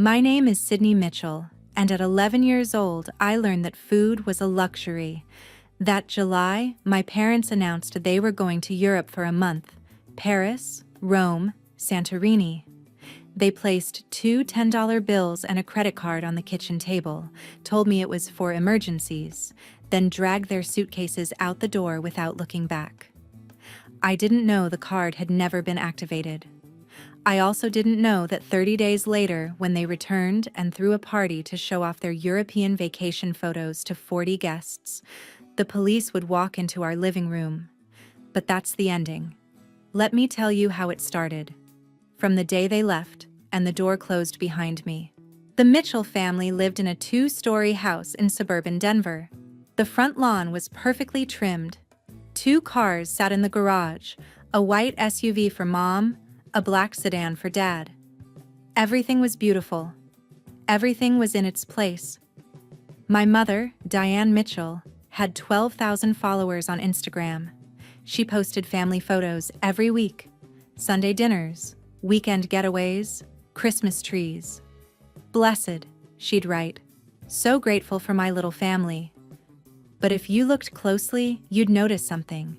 My name is Sydney Mitchell, and at 11 years old, I learned that food was a luxury. That July, my parents announced they were going to Europe for a month: Paris, Rome, Santorini. They placed two $10 bills and a credit card on the kitchen table, told me it was for emergencies, then dragged their suitcases out the door without looking back. I didn't know the card had never been activated. I also didn't know that 30 days later, when they returned and threw a party to show off their European vacation photos to 40 guests, the police would walk into our living room. But that's the ending. Let me tell you how it started. From the day they left, and the door closed behind me. The Mitchell family lived in a 2-story house in suburban Denver. The front lawn was perfectly trimmed. 2 cars sat in the garage, a white SUV for Mom, a black sedan for Dad. Everything was beautiful. Everything was in its place. My mother, Diane Mitchell, had 12,000 followers on Instagram. She posted family photos every week: Sunday dinners, weekend getaways, Christmas trees. "Blessed," she'd write. "So grateful for my little family." But if you looked closely, you'd notice something.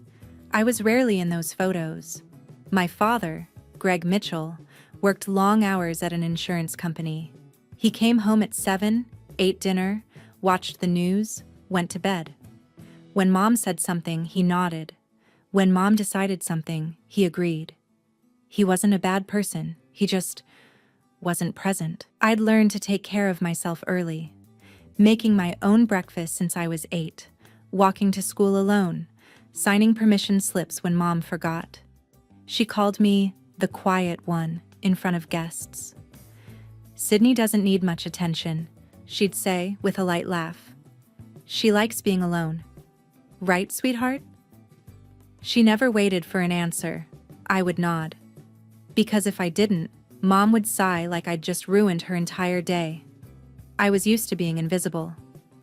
I was rarely in those photos. My father, Greg Mitchell, worked long hours at an insurance company. He came home at 7, ate dinner, watched the news, went to bed. When Mom said something, he nodded. When Mom decided something, he agreed. He wasn't a bad person, he just wasn't present. I'd learned to take care of myself early, making my own breakfast since I was 8, walking to school alone, signing permission slips when Mom forgot. She called me the quiet one in front of guests. "Sydney doesn't need much attention," she'd say with a light laugh. "She likes being alone. Right, sweetheart?" She never waited for an answer. I would nod. Because if I didn't, Mom would sigh like I'd just ruined her entire day. I was used to being invisible.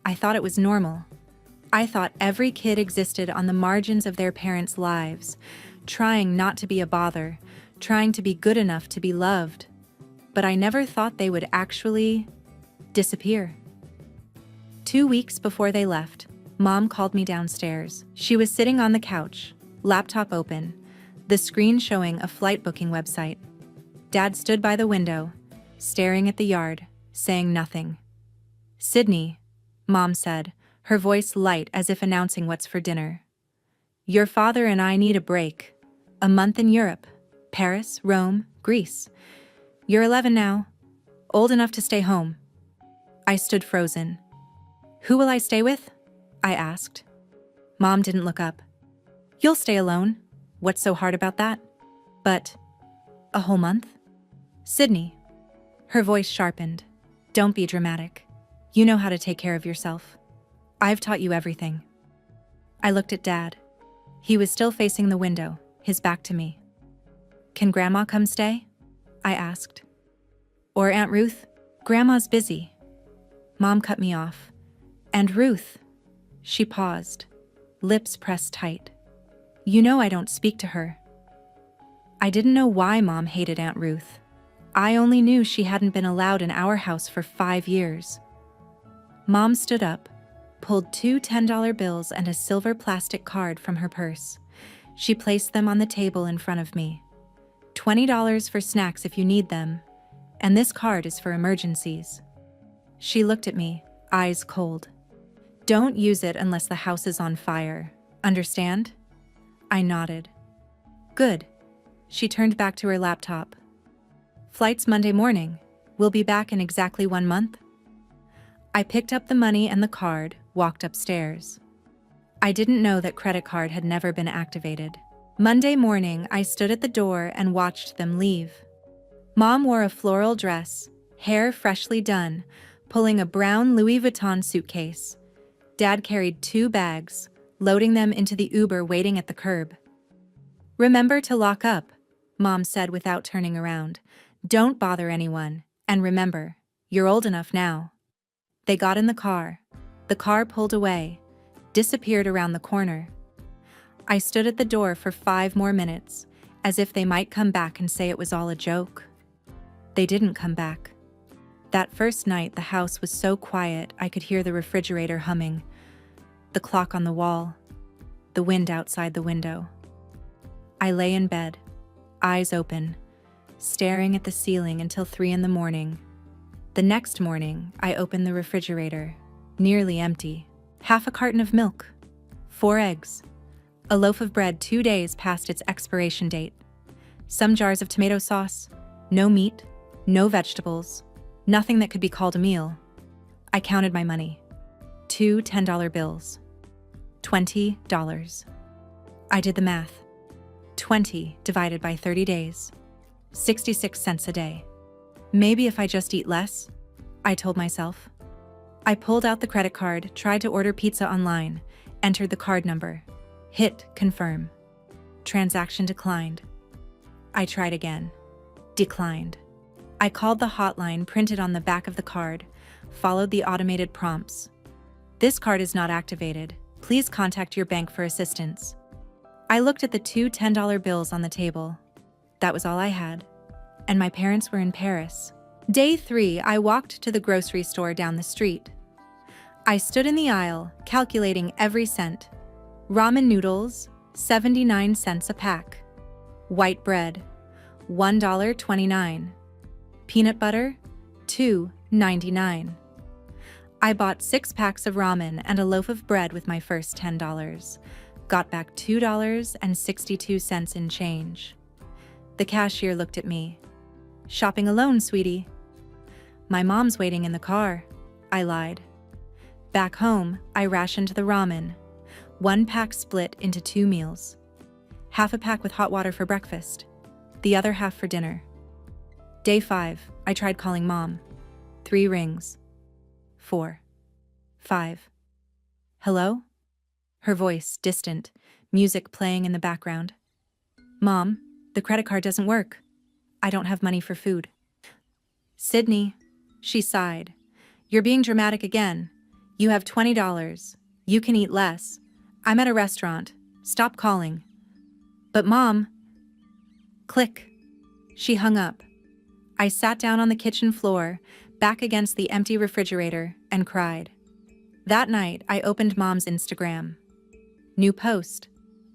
I thought it was normal. I thought every kid existed on the margins of their parents' lives, trying not to be a bother, trying to be good enough to be loved. But I never thought they would actually disappear. 2 weeks before they left, Mom called me downstairs. She was sitting on the couch, laptop open, the screen showing a flight booking website. Dad stood by the window, staring at the yard, saying nothing. "Sydney," Mom said, her voice light as if announcing what's for dinner. "Your father and I need a break. A month in Europe. Paris, Rome, Greece. You're 11 now, old enough to stay home." I stood frozen. "Who will I stay with?" I asked. Mom didn't look up. "You'll stay alone. What's so hard about that?" "But a whole month?" "Sydney." Her voice sharpened. "Don't be dramatic. You know how to take care of yourself. I've taught you everything." I looked at Dad. He was still facing the window, his back to me. "Can Grandma come stay?" I asked. "Or Aunt Ruth? Grandma's busy." Mom cut me off. "And Ruth?" She paused, lips pressed tight. "You know I don't speak to her." I didn't know why Mom hated Aunt Ruth. I only knew she hadn't been allowed in our house for 5 years. Mom stood up, pulled 2 $10 bills and a silver plastic card from her purse. She placed them on the table in front of me. $20 for snacks if you need them, and this card is for emergencies. She looked at me, eyes cold. "Don't use it unless the house is on fire. Understand?" I nodded. "Good." She turned back to her laptop. "Flight's Monday morning. We'll be back in exactly 1 month." I picked up the money and the card, walked upstairs. I didn't know that credit card had never been activated. Monday morning, I stood at the door and watched them leave. Mom wore a floral dress, hair freshly done, pulling a brown Louis Vuitton suitcase. Dad carried 2 bags, loading them into the Uber waiting at the curb. "Remember to lock up," Mom said without turning around. "Don't bother anyone, and remember, you're old enough now." They got in the car. The car pulled away, disappeared around the corner. I stood at the door for 5 more minutes, as if they might come back and say it was all a joke. They didn't come back. That first night, the house was so quiet I could hear the refrigerator humming, the clock on the wall, the wind outside the window. I lay in bed, eyes open, staring at the ceiling until 3 in the morning. The next morning, I opened the refrigerator, nearly empty. Half a carton of milk, 4 eggs, a loaf of bread 2 days past its expiration date, some jars of tomato sauce, no meat, no vegetables, nothing that could be called a meal. I counted my money. 2 $10 bills. $20. I did the math. 20 divided by 30 days. 66 cents a day. Maybe if I just eat less, I told myself. I pulled out the credit card, tried to order pizza online, entered the card number, hit confirm. Transaction declined. I tried again. Declined. I called the hotline printed on the back of the card, followed the automated prompts. This card is not activated. Please contact your bank for assistance. I looked at the 2 $10 bills on the table. That was all I had. And my parents were in Paris. Day 3, I walked to the grocery store down the street. I stood in the aisle, calculating every cent. Ramen noodles, 79 cents a pack. White bread, $1.29. Peanut butter, $2.99. I bought 6 packs of ramen and a loaf of bread with my first $10. Got back $2.62 in change. The cashier looked at me. Shopping alone, sweetie? My mom's waiting in the car, I lied. Back home, I rationed the ramen. 1 pack split into 2 meals. Half a pack with hot water for breakfast, the other half for dinner. Day 5, I tried calling Mom. 3 rings. 4. 5. Hello? Her voice, distant, music playing in the background. Mom, the credit card doesn't work. I don't have money for food. Sydney, she sighed. You're being dramatic again. You have $20. You can eat less. I'm at a restaurant. Stop calling. But Mom... Click. She hung up. I sat down on the kitchen floor, back against the empty refrigerator, and cried. That night, I opened Mom's Instagram. New post.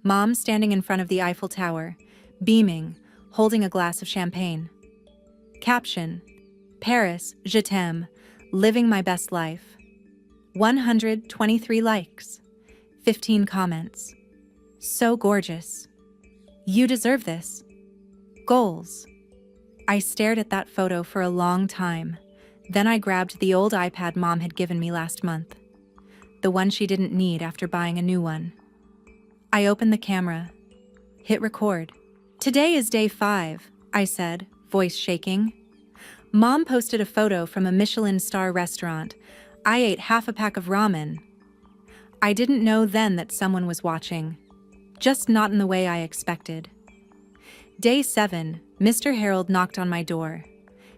Mom standing in front of the Eiffel Tower, beaming, holding a glass of champagne. Caption. Paris, je t'aime, living my best life. 123 likes. 15 comments. So gorgeous. You deserve this. Goals. I stared at that photo for a long time. Then I grabbed the old iPad Mom had given me last month. The one she didn't need after buying a new one. I opened the camera. Hit record. Today is day 5, I said, voice shaking. Mom posted a photo from a Michelin star restaurant. I ate half a pack of ramen. I didn't know then that someone was watching. Just not in the way I expected. Day 7, Mr. Harold knocked on my door.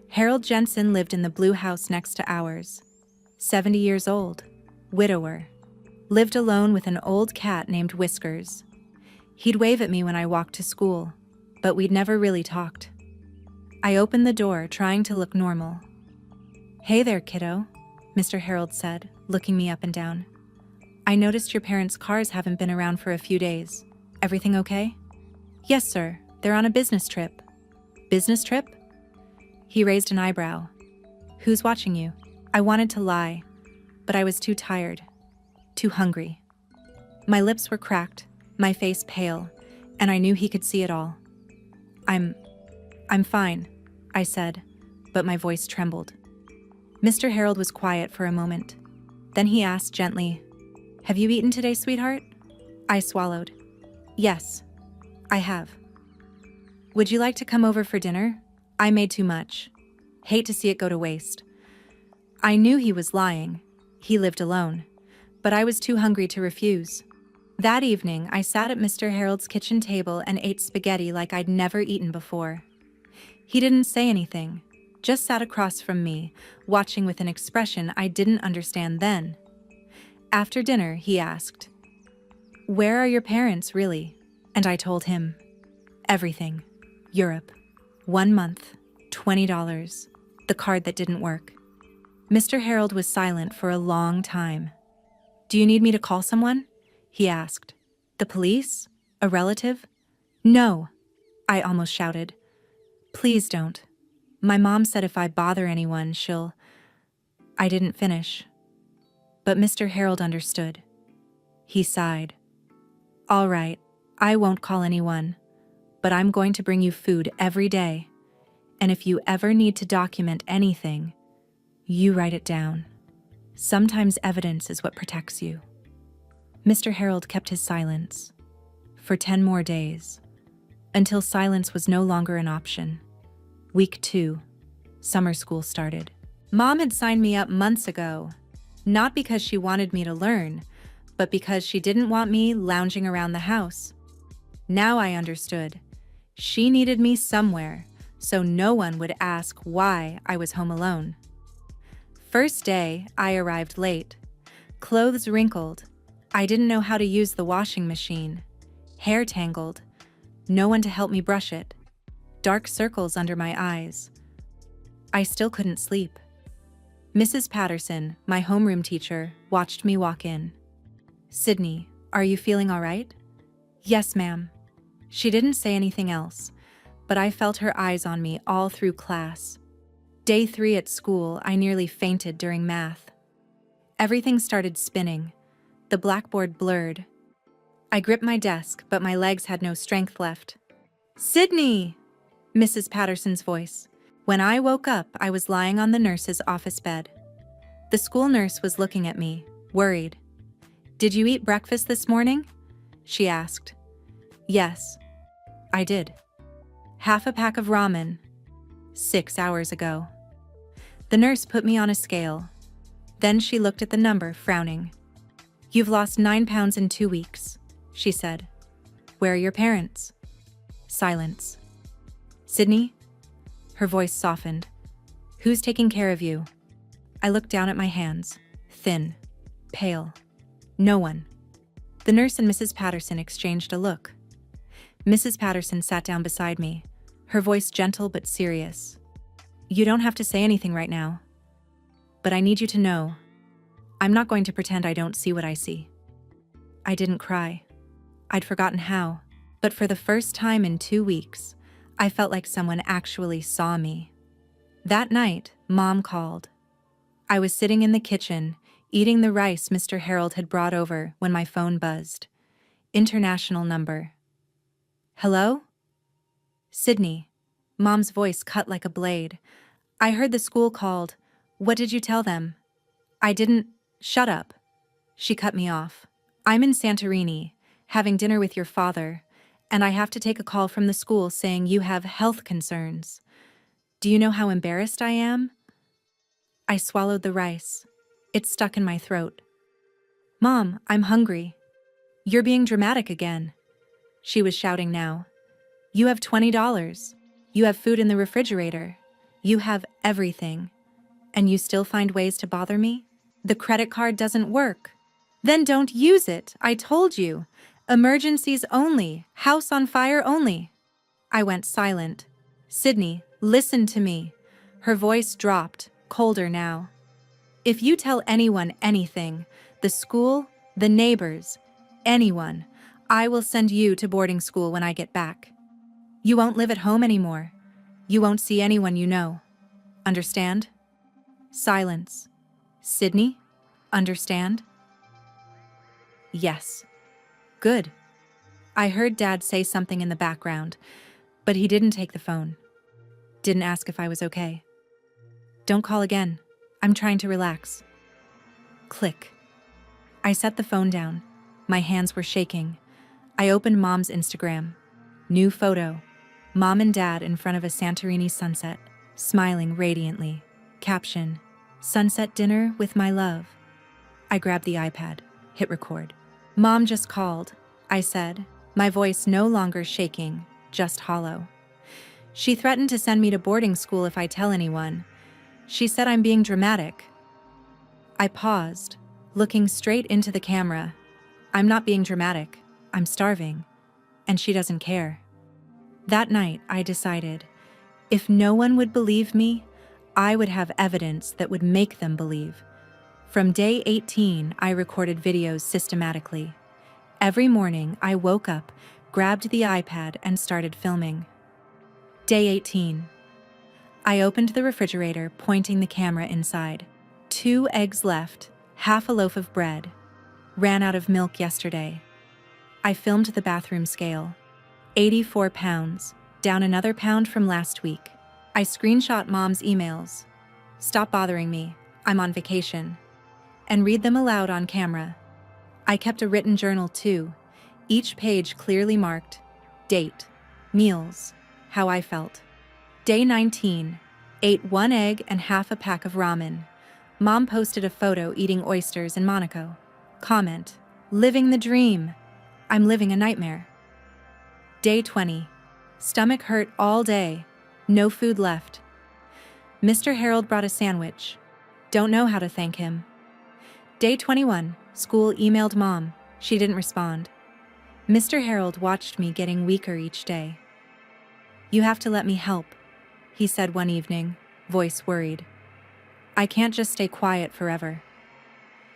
Harold Jensen lived in the blue house next to ours. 70 years old, widower. Lived alone with an old cat named Whiskers. He'd wave at me when I walked to school, but we'd never really talked. I opened the door, trying to look normal. Hey there, kiddo, Mr. Harold said, looking me up and down. I noticed your parents' cars haven't been around for a few days. Everything okay? Yes, sir. They're on a business trip. Business trip? He raised an eyebrow. Who's watching you? I wanted to lie, but I was too tired, too hungry. My lips were cracked, my face pale, and I knew he could see it all. I'm fine, I said, but my voice trembled. Mr. Harold was quiet for a moment. Then he asked gently, Have you eaten today, sweetheart? I swallowed. Yes, I have. Would you like to come over for dinner? I made too much. Hate to see it go to waste. I knew he was lying. He lived alone. But I was too hungry to refuse. That evening, I sat at Mr. Harold's kitchen table and ate spaghetti like I'd never eaten before. He didn't say anything, just sat across from me, watching with an expression I didn't understand then. After dinner, he asked, Where are your parents, really? And I told him, everything. Europe. 1 month, $20. The card that didn't work. Mr. Harold was silent for a long time. Do you need me to call someone? He asked. The police? A relative? No, I almost shouted. Please don't. My mom said if I bother anyone, she'll... I didn't finish. But Mr. Harold understood. He sighed. All right, I won't call anyone, but I'm going to bring you food every day. And if you ever need to document anything, you write it down. Sometimes evidence is what protects you. Mr. Harold kept his silence for 10 more days, until silence was no longer an option. Week 2, summer school started. Mom had signed me up months ago, not because she wanted me to learn, but because she didn't want me lounging around the house. Now I understood. She needed me somewhere, so no one would ask why I was home alone. First day, I arrived late. Clothes wrinkled. I didn't know how to use the washing machine. Hair tangled. No one to help me brush it. Dark circles under my eyes. I still couldn't sleep. Mrs. Patterson, my homeroom teacher, watched me walk in. Sydney, are you feeling all right? Yes, ma'am. She didn't say anything else, but I felt her eyes on me all through class. Day 3 at school, I nearly fainted during math. Everything started spinning. The blackboard blurred. I gripped my desk, but my legs had no strength left. Sydney! Mrs. Patterson's voice. When I woke up, I was lying on the nurse's office bed. The school nurse was looking at me, worried. Did you eat breakfast this morning? She asked. Yes, I did. Half a pack of ramen. 6 hours ago. The nurse put me on a scale. Then she looked at the number, frowning. You've lost 9 pounds in 2 weeks, she said. Where are your parents? Silence. Sydney? Her voice softened. Who's taking care of you? I looked down at my hands, thin, pale. No one. The nurse and Mrs. Patterson exchanged a look. Mrs. Patterson sat down beside me, her voice gentle but serious. You don't have to say anything right now. But I need you to know, I'm not going to pretend I don't see what I see. I didn't cry. I'd forgotten how, but for the first time in 2 weeks, I felt like someone actually saw me. That night, Mom called. I was sitting in the kitchen, eating the rice Mr. Harold had brought over when my phone buzzed. International number. Hello? Sydney. Mom's voice cut like a blade. I heard the school called. What did you tell them? I didn't. Shut up. She cut me off. I'm in Santorini, having dinner with your father, and I have to take a call from the school saying you have health concerns. Do you know how embarrassed I am? I swallowed the rice. It stuck in my throat. Mom, I'm hungry. You're being dramatic again. She was shouting now. You have $20. You have food in the refrigerator. You have everything. And you still find ways to bother me? The credit card doesn't work. Then don't use it. I told you. Emergencies only. House on fire only. I went silent. Sydney, listen to me. Her voice dropped, colder now. If you tell anyone anything, the school, the neighbors, anyone, I will send you to boarding school when I get back. You won't live at home anymore. You won't see anyone you know. Understand? Silence. Sydney, understand? Yes. Good. I heard Dad say something in the background, but he didn't take the phone. Didn't ask if I was okay. Don't call again. I'm trying to relax. Click. I set the phone down. My hands were shaking. I opened Mom's Instagram. New photo. Mom and Dad in front of a Santorini sunset, smiling radiantly. Caption, sunset dinner with my love. I grabbed the iPad, hit record. Mom just called, I said, my voice no longer shaking, just hollow. She threatened to send me to boarding school if I tell anyone. She said I'm being dramatic. I paused, looking straight into the camera. I'm not being dramatic. I'm starving. And she doesn't care. That night, I decided, if no one would believe me, I would have evidence that would make them believe. From day 18, I recorded videos systematically. Every morning, I woke up, grabbed the iPad, and started filming. Day 18. I opened the refrigerator, pointing the camera inside. 2 eggs left, half a loaf of bread. Ran out of milk yesterday. I filmed the bathroom scale. 84 pounds, down another pound from last week. I screenshot Mom's emails. Stop bothering me, I'm on vacation. And read them aloud on camera. I kept a written journal too, each page clearly marked, date, meals, how I felt. Day 19, ate 1 egg and half a pack of ramen. Mom posted a photo eating oysters in Monaco. Comment, living the dream. I'm living a nightmare. Day 20, stomach hurt all day, no food left. Mr. Harold brought a sandwich. Don't know how to thank him. Day 21, school emailed Mom. She didn't respond. Mr. Harold watched me getting weaker each day. You have to let me help, he said one evening, voice worried. I can't just stay quiet forever.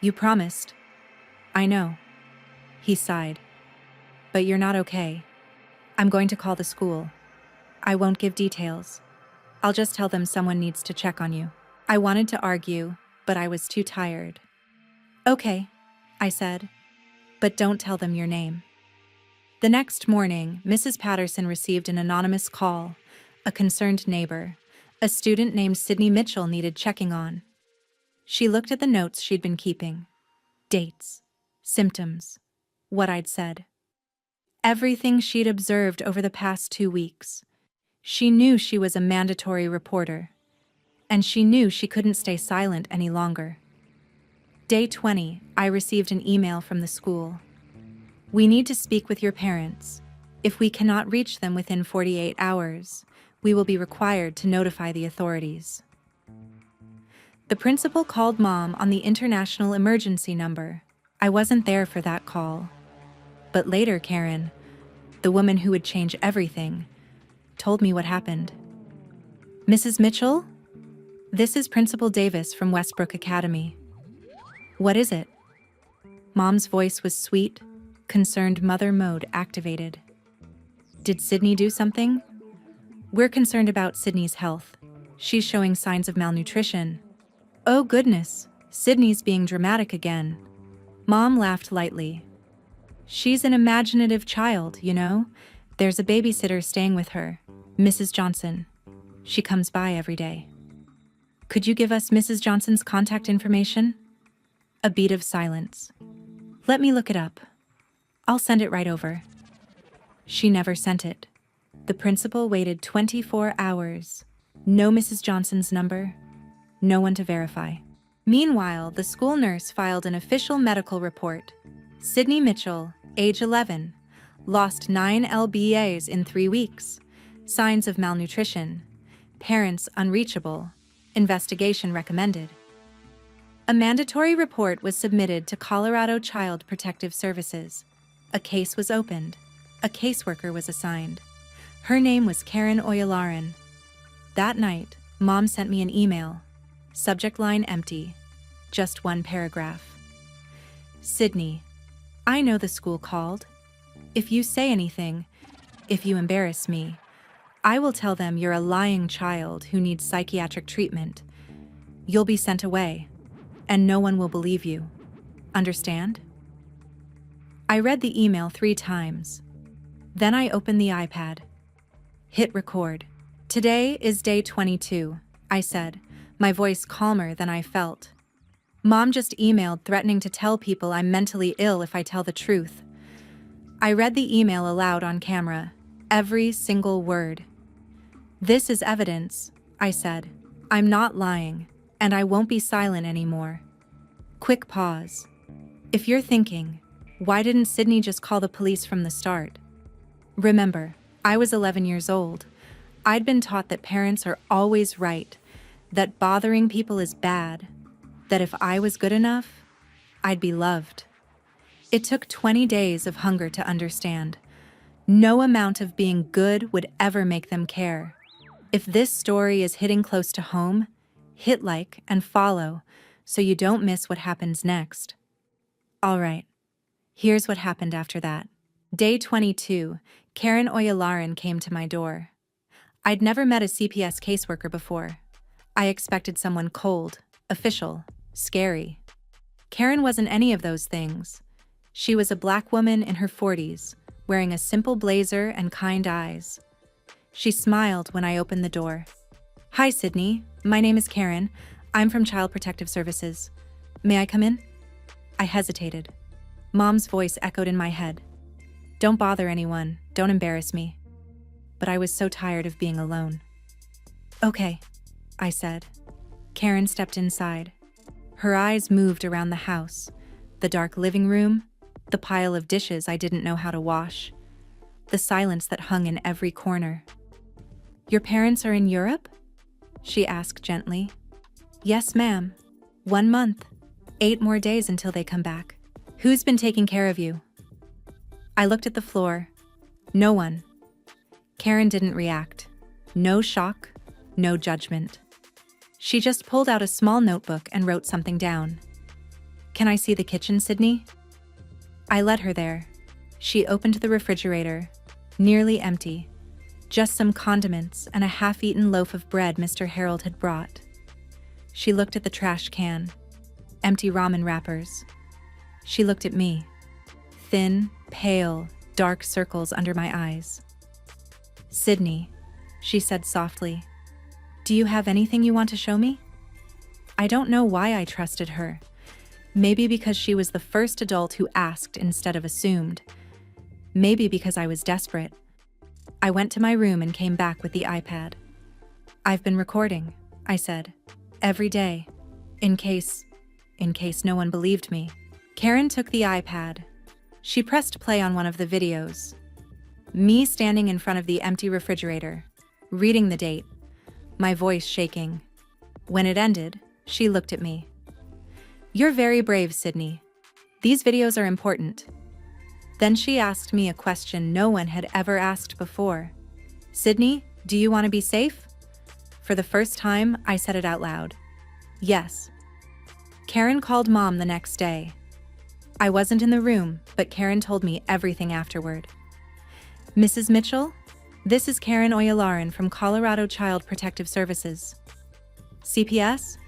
You promised. I know. He sighed. But you're not okay. I'm going to call the school. I won't give details. I'll just tell them someone needs to check on you. I wanted to argue, but I was too tired. Okay, I said, but don't tell them your name. The next morning, Mrs. Patterson received an anonymous call. A concerned neighbor, a student named Sydney Mitchell, needed checking on. She looked at the notes she'd been keeping. Dates, symptoms, what I'd said. Everything she'd observed over the past 2 weeks. She knew she was a mandatory reporter, and she knew she couldn't stay silent any longer. Day 20, I received an email from the school. We need to speak with your parents. If we cannot reach them within 48 hours, we will be required to notify the authorities. The principal called Mom on the international emergency number. I wasn't there for that call. But later, Karen, the woman who would change everything, told me what happened. Mrs. Mitchell? This is Principal Davis from Westbrook Academy. What is it? Mom's voice was sweet, concerned mother mode activated. Did Sydney do something? We're concerned about Sydney's health. She's showing signs of malnutrition. Oh goodness, Sydney's being dramatic again. Mom laughed lightly. She's an imaginative child, you know. There's a babysitter staying with her, Mrs. Johnson. She comes by every day. Could you give us Mrs. Johnson's contact information? A beat of silence. Let me look it up. I'll send it right over. She never sent it. The principal waited 24 hours. No Mrs. Johnson's number. No one to verify. Meanwhile, the school nurse filed an official medical report. Sydney Mitchell, age 11, lost 9 lbas in 3 weeks. Signs of malnutrition. Parents unreachable. Investigation recommended. A mandatory report was submitted to Colorado Child Protective Services. A case was opened. A caseworker was assigned. Her name was Karen Oyalaran. That night, Mom sent me an email. Subject line empty. Just 1 paragraph. Sydney, I know the school called. If you say anything, if you embarrass me, I will tell them you're a lying child who needs psychiatric treatment. You'll be sent away, and no one will believe you. Understand? I read the email 3 times. Then I opened the iPad. Hit record. Today is day 22, I said, my voice calmer than I felt. Mom just emailed threatening to tell people I'm mentally ill if I tell the truth. I read the email aloud on camera, every single word. This is evidence, I said. I'm not lying, and I won't be silent anymore. Quick pause. If you're thinking, why didn't Sydney just call the police from the start? Remember, I was 11 years old. I'd been taught that parents are always right, that bothering people is bad, that if I was good enough, I'd be loved. It took 20 days of hunger to understand. No amount of being good would ever make them care. If this story is hitting close to home, hit like and follow so you don't miss what happens next. All right, here's what happened after that. Day 22, Karen Oyalaran came to my door. I'd never met a CPS caseworker before. I expected someone cold, official, scary. Karen wasn't any of those things. She was a black woman in her 40s, wearing a simple blazer and kind eyes. She smiled when I opened the door. "Hi, Sydney. My name is Karen. I'm from Child Protective Services. May I come in?" I hesitated. Mom's voice echoed in my head. "Don't bother anyone. Don't embarrass me." But I was so tired of being alone. "Okay," I said. Karen stepped inside. Her eyes moved around the house, the dark living room, the pile of dishes I didn't know how to wash, the silence that hung in every corner. "Your parents are in Europe?" she asked gently. "Yes, ma'am. 1 month. 8 more days until they come back." "Who's been taking care of you?" I looked at the floor. No one. Karen didn't react. No shock, no judgment. She just pulled out a small notebook and wrote something down. "Can I see the kitchen, Sydney?" I led her there. She opened the refrigerator, nearly empty. Just some condiments and a half-eaten loaf of bread Mr. Harold had brought. She looked at the trash can. Empty ramen wrappers. She looked at me. Thin, pale, dark circles under my eyes. "Sydney," she said softly, "do you have anything you want to show me?" I don't know why I trusted her. Maybe because she was the first adult who asked instead of assumed. Maybe because I was desperate. I went to my room and came back with the iPad. "I've been recording," I said. "Every day. In case no one believed me." Karen took the iPad. She pressed play on one of the videos. Me standing in front of the empty refrigerator, reading the date, my voice shaking. When it ended, she looked at me. "You're very brave, Sydney. These videos are important." Then she asked me a question no one had ever asked before. "Sydney, do you want to be safe?" For the first time, I said it out loud. Yes. Karen called Mom the next day. I wasn't in the room, but Karen told me everything afterward. "Mrs. Mitchell, this is Karen Oyalaran from Colorado Child Protective Services." "CPS?"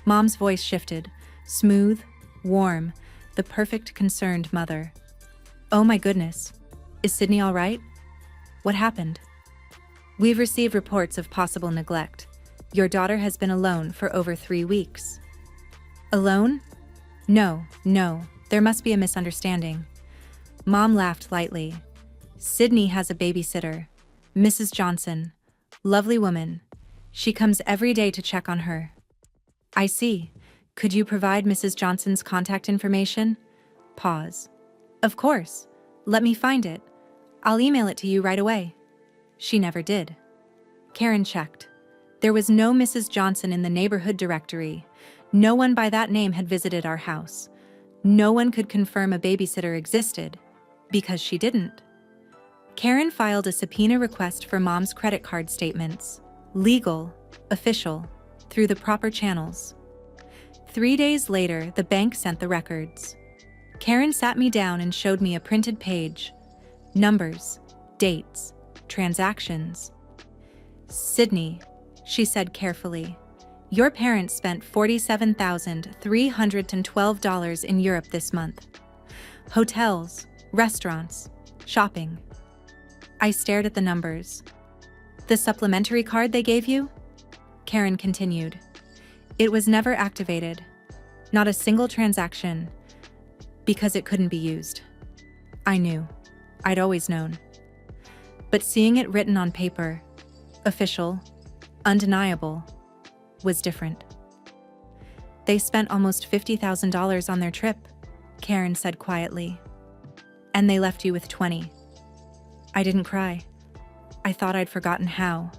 Mom's voice shifted, smooth, warm, the perfect concerned mother. "Oh my goodness. Is Sydney all right? What happened?" "We've received reports of possible neglect. Your daughter has been alone for over 3 weeks." "Alone? No, there must be a misunderstanding." Mom laughed lightly. "Sydney has a babysitter, Mrs. Johnson. Lovely woman. She comes every day to check on her." "I see. Could you provide Mrs. Johnson's contact information?" Pause. "Of course. Let me find it. I'll email it to you right away." She never did. Karen checked. There was no Mrs. Johnson in the neighborhood directory. No one by that name had visited our house. No one could confirm a babysitter existed, because she didn't. Karen filed a subpoena request for Mom's credit card statements, legal, official, through the proper channels. 3 days later, the bank sent the records. Karen sat me down and showed me a printed page. Numbers, dates, transactions. "Sydney," she said carefully, "your parents spent $47,312 in Europe this month. Hotels, restaurants, shopping." I stared at the numbers. "The supplementary card they gave you?" Karen continued. "It was never activated. Not a single transaction. Because it couldn't be used." I knew. I'd always known. But seeing it written on paper, official, undeniable, was different. "They spent almost $50,000 on their trip," Karen said quietly. "And they left you with 20. I didn't cry. I thought I'd forgotten how.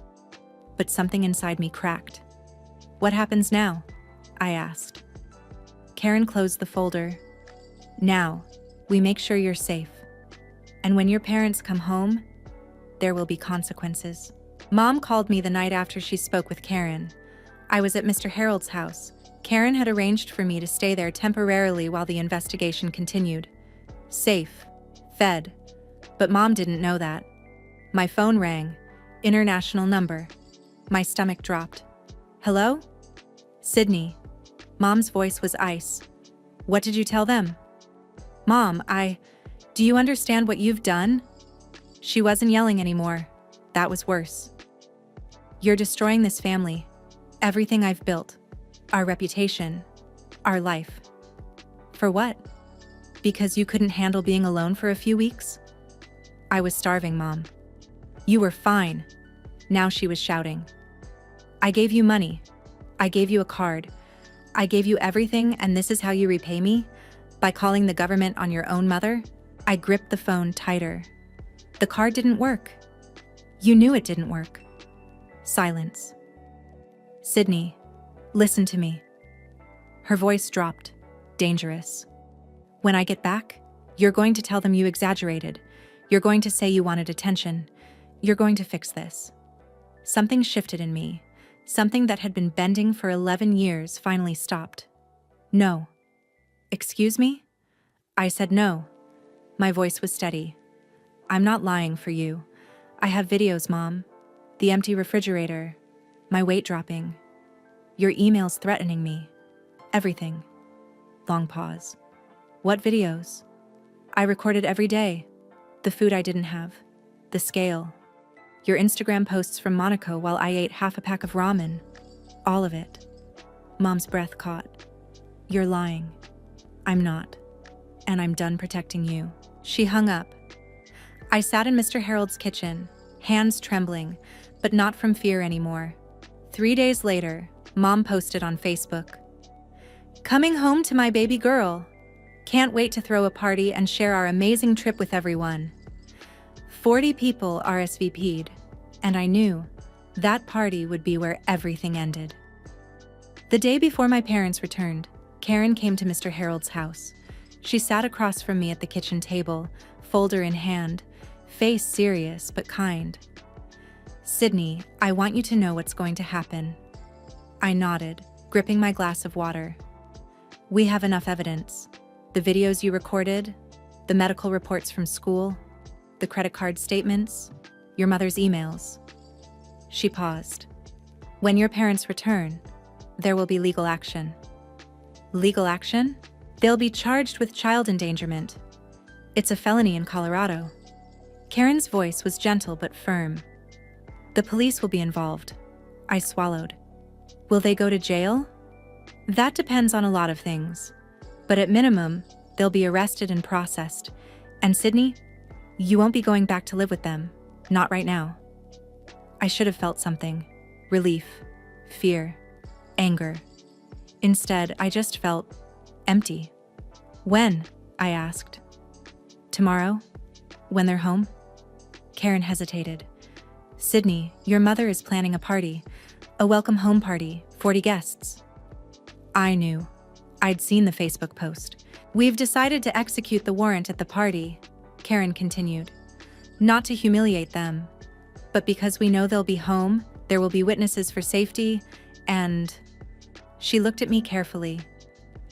But something inside me cracked. "What happens now?" I asked. Karen closed the folder. "Now, we make sure you're safe. And when your parents come home, there will be consequences." Mom called me the night after she spoke with Karen. I was at Mr. Harold's house. Karen had arranged for me to stay there temporarily while the investigation continued. Safe. Fed. But Mom didn't know that. My phone rang. International number. My stomach dropped. Hello? Sydney. Mom's voice was ice. What did you tell them? Mom, do you understand what you've done? She wasn't yelling anymore. That was worse. You're destroying this family. Everything I've built. Our reputation. Our life. For what? Because you couldn't handle being alone for a few weeks? I was starving, Mom. You were fine. Now she was shouting. I gave you money. I gave you a card. I gave you everything, and this is how you repay me? By calling the government on your own mother? I gripped the phone tighter. The card didn't work. You knew it didn't work. Silence. Sydney, listen to me. Her voice dropped. Dangerous. When I get back, you're going to tell them you exaggerated. You're going to say you wanted attention. You're going to fix this. Something shifted in me. Something that had been bending for 11 years finally stopped. No. Excuse me? I said no. My voice was steady. I'm not lying for you. I have videos, Mom. The empty refrigerator. My weight dropping. Your emails threatening me. Everything. Long pause. What videos? I recorded every day. The food I didn't have. The scale. Your Instagram posts from Monaco while I ate half a pack of ramen. All of it. Mom's breath caught. You're lying. I'm not. And I'm done protecting you. She hung up. I sat in Mr. Harold's kitchen, hands trembling, but not from fear anymore. 3 days later, Mom posted on Facebook. Coming home to my baby girl. Can't wait to throw a party and share our amazing trip with everyone. 40 people RSVP'd, and I knew that party would be where everything ended. The day before my parents returned, Karen came to Mr. Harold's house. She sat across from me at the kitchen table, folder in hand, face serious but kind. Sydney, I want you to know what's going to happen. I nodded, gripping my glass of water. We have enough evidence. The videos you recorded, the medical reports from school, the credit card statements, your mother's emails. She paused. When your parents return, there will be legal action. Legal action? They'll be charged with child endangerment. It's a felony in Colorado. Karen's voice was gentle but firm. The police will be involved. I swallowed. Will they go to jail? That depends on a lot of things. But at minimum, they'll be arrested and processed. And Sydney, you won't be going back to live with them. Not right now. I should have felt something. Relief, fear, anger. Instead, I just felt empty. When? I asked. Tomorrow? When they're home? Karen hesitated. Sydney, your mother is planning a party. A welcome home party, 40 guests. I knew. I'd seen the Facebook post. We've decided to execute the warrant at the party, Karen continued. Not to humiliate them, but because we know they'll be home, there will be witnesses for safety, and... She looked at me carefully.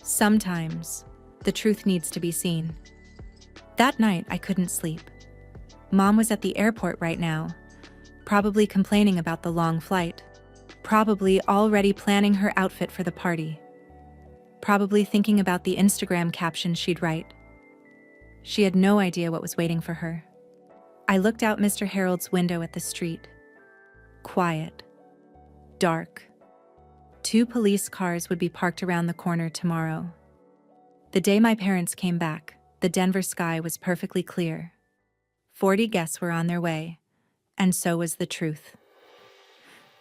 Sometimes, the truth needs to be seen. That night, I couldn't sleep. Mom was at the airport right now, probably complaining about the long flight, probably already planning her outfit for the party, probably thinking about the Instagram caption she'd write. She had no idea what was waiting for her. I looked out Mr. Harold's window at the street. Quiet. Dark. 2 police cars would be parked around the corner tomorrow. The day my parents came back, the Denver sky was perfectly clear. 40 guests were on their way, and so was the truth.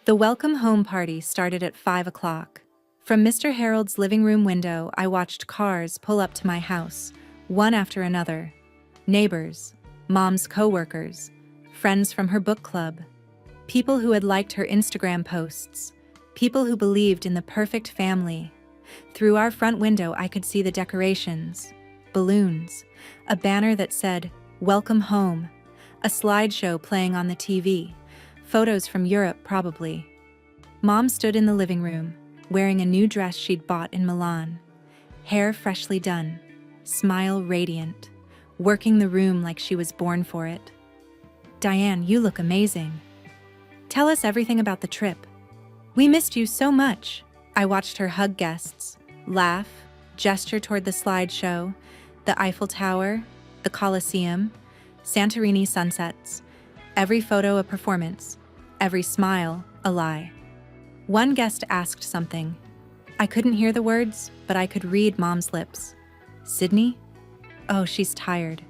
The welcome home party started at 5 o'clock. From Mr. Harold's living room window, I watched cars pull up to my house, one after another. Neighbors, Mom's co-workers, friends from her book club, people who had liked her Instagram posts, people who believed in the perfect family. Through our front window, I could see the decorations, balloons, a banner that said, "Welcome home," a slideshow playing on the TV, photos from Europe probably. Mom stood in the living room, wearing a new dress she'd bought in Milan. Hair freshly done, smile radiant, working the room like she was born for it. "Diane, you look amazing. Tell us everything about the trip. We missed you so much." I watched her hug guests, laugh, gesture toward the slideshow, the Eiffel Tower, the Colosseum, Santorini sunsets. Every photo a performance, every smile a lie. One guest asked something. I couldn't hear the words, but I could read Mom's lips. "Sydney? Oh, she's tired.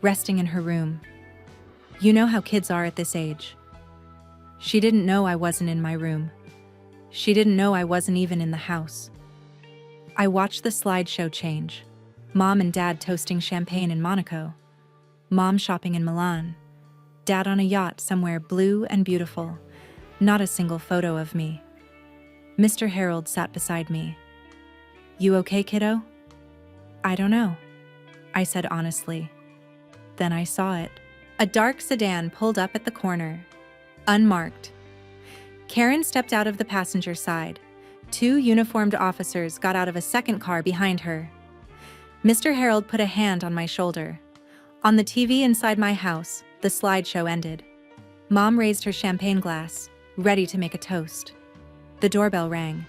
Resting in her room. You know how kids are at this age." She didn't know I wasn't in my room. She didn't know I wasn't even in the house. I watched the slideshow change. Mom and Dad toasting champagne in Monaco. Mom shopping in Milan. Dad on a yacht somewhere blue and beautiful. Not a single photo of me. Mr. Harold sat beside me. "You okay, kiddo?" "I don't know," I said honestly. Then I saw it. A dark sedan pulled up at the corner. Unmarked. Karen stepped out of the passenger side. Two uniformed officers got out of a second car behind her. Mr. Harold put a hand on my shoulder. On the TV inside my house, the slideshow ended. Mom raised her champagne glass, ready to make a toast. The doorbell rang.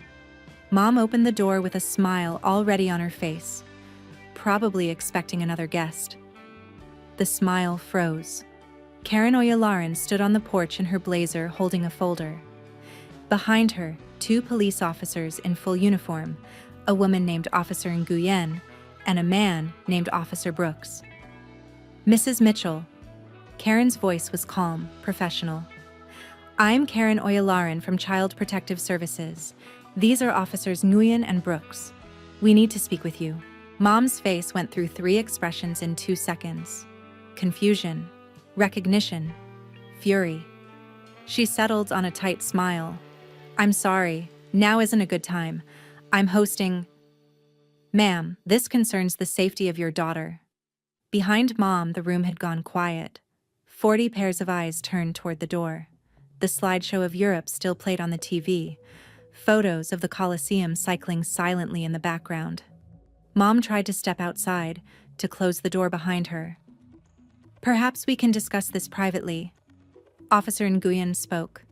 Mom opened the door with a smile already on her face, probably expecting another guest. The smile froze. Karen Oyalaran stood on the porch in her blazer holding a folder. Behind her, two police officers in full uniform, a woman named Officer Nguyen, and a man named Officer Brooks. "Mrs. Mitchell." Karen's voice was calm, professional. "I'm Karen Oyalaran from Child Protective Services. These are Officers Nguyen and Brooks. We need to speak with you." Mom's face went through 3 expressions in 2 seconds. Confusion, recognition, fury. She settled on a tight smile. "I'm sorry, now isn't a good time. I'm hosting—" "Ma'am, this concerns the safety of your daughter." Behind Mom, the room had gone quiet. 40 pairs of eyes turned toward the door. The slideshow of Europe still played on the TV. Photos of the Colosseum cycling silently in the background. Mom tried to step outside, to close the door behind her. "Perhaps we can discuss this privately." Officer Nguyen spoke.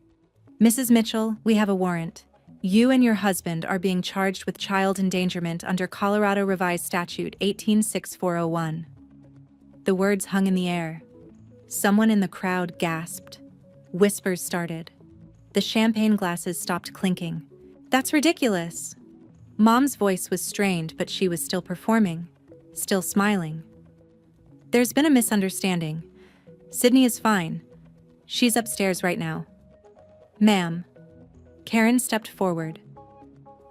"Mrs. Mitchell, we have a warrant. You and your husband are being charged with child endangerment under Colorado Revised Statute 186401. The words hung in the air. Someone in the crowd gasped. Whispers started. The champagne glasses stopped clinking. "That's ridiculous." Mom's voice was strained, but she was still performing, still smiling. "There's been a misunderstanding. Sydney is fine. She's upstairs right now." "Ma'am." Karen stepped forward.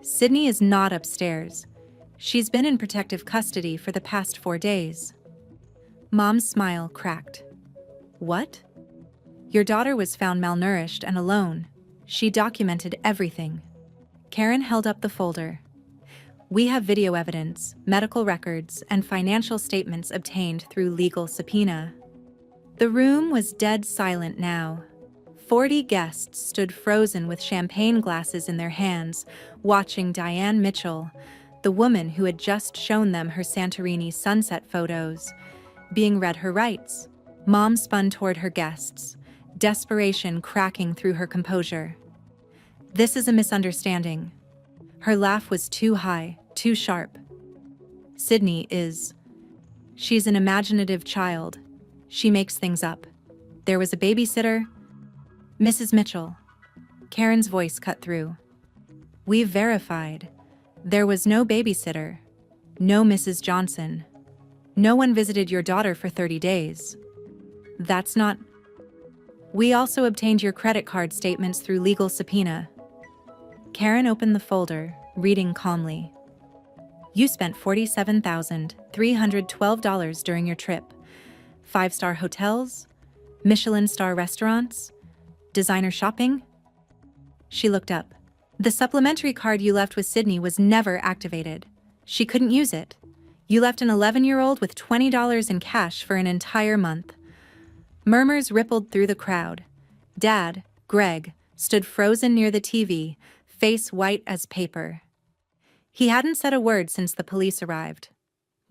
"Sydney is not upstairs. She's been in protective custody for the past 4 days." Mom's smile cracked. "What?" "Your daughter was found malnourished and alone. She documented everything." Karen held up the folder. "We have video evidence, medical records, and financial statements obtained through legal subpoena." The room was dead silent now. 40 guests stood frozen with champagne glasses in their hands, watching Diane Mitchell, the woman who had just shown them her Santorini sunset photos, being read her rights. Mom spun toward her guests, desperation cracking through her composure. "This is a misunderstanding." Her laugh was too high, too sharp. "Sydney is... She's an imaginative child. She makes things up. There was a babysitter." "Mrs. Mitchell." Karen's voice cut through. "We've verified. There was no babysitter. No Mrs. Johnson. No one visited your daughter for 30 days. That's not... We also obtained your credit card statements through legal subpoena." Karen opened the folder, reading calmly. "You spent $47,312 during your trip. 5-star hotels, Michelin star restaurants, designer shopping." She looked up. "The supplementary card you left with Sydney was never activated. She couldn't use it. You left an 11-year-old with $20 in cash for an entire month." Murmurs rippled through the crowd. Dad, Greg, stood frozen near the TV, face white as paper. He hadn't said a word since the police arrived.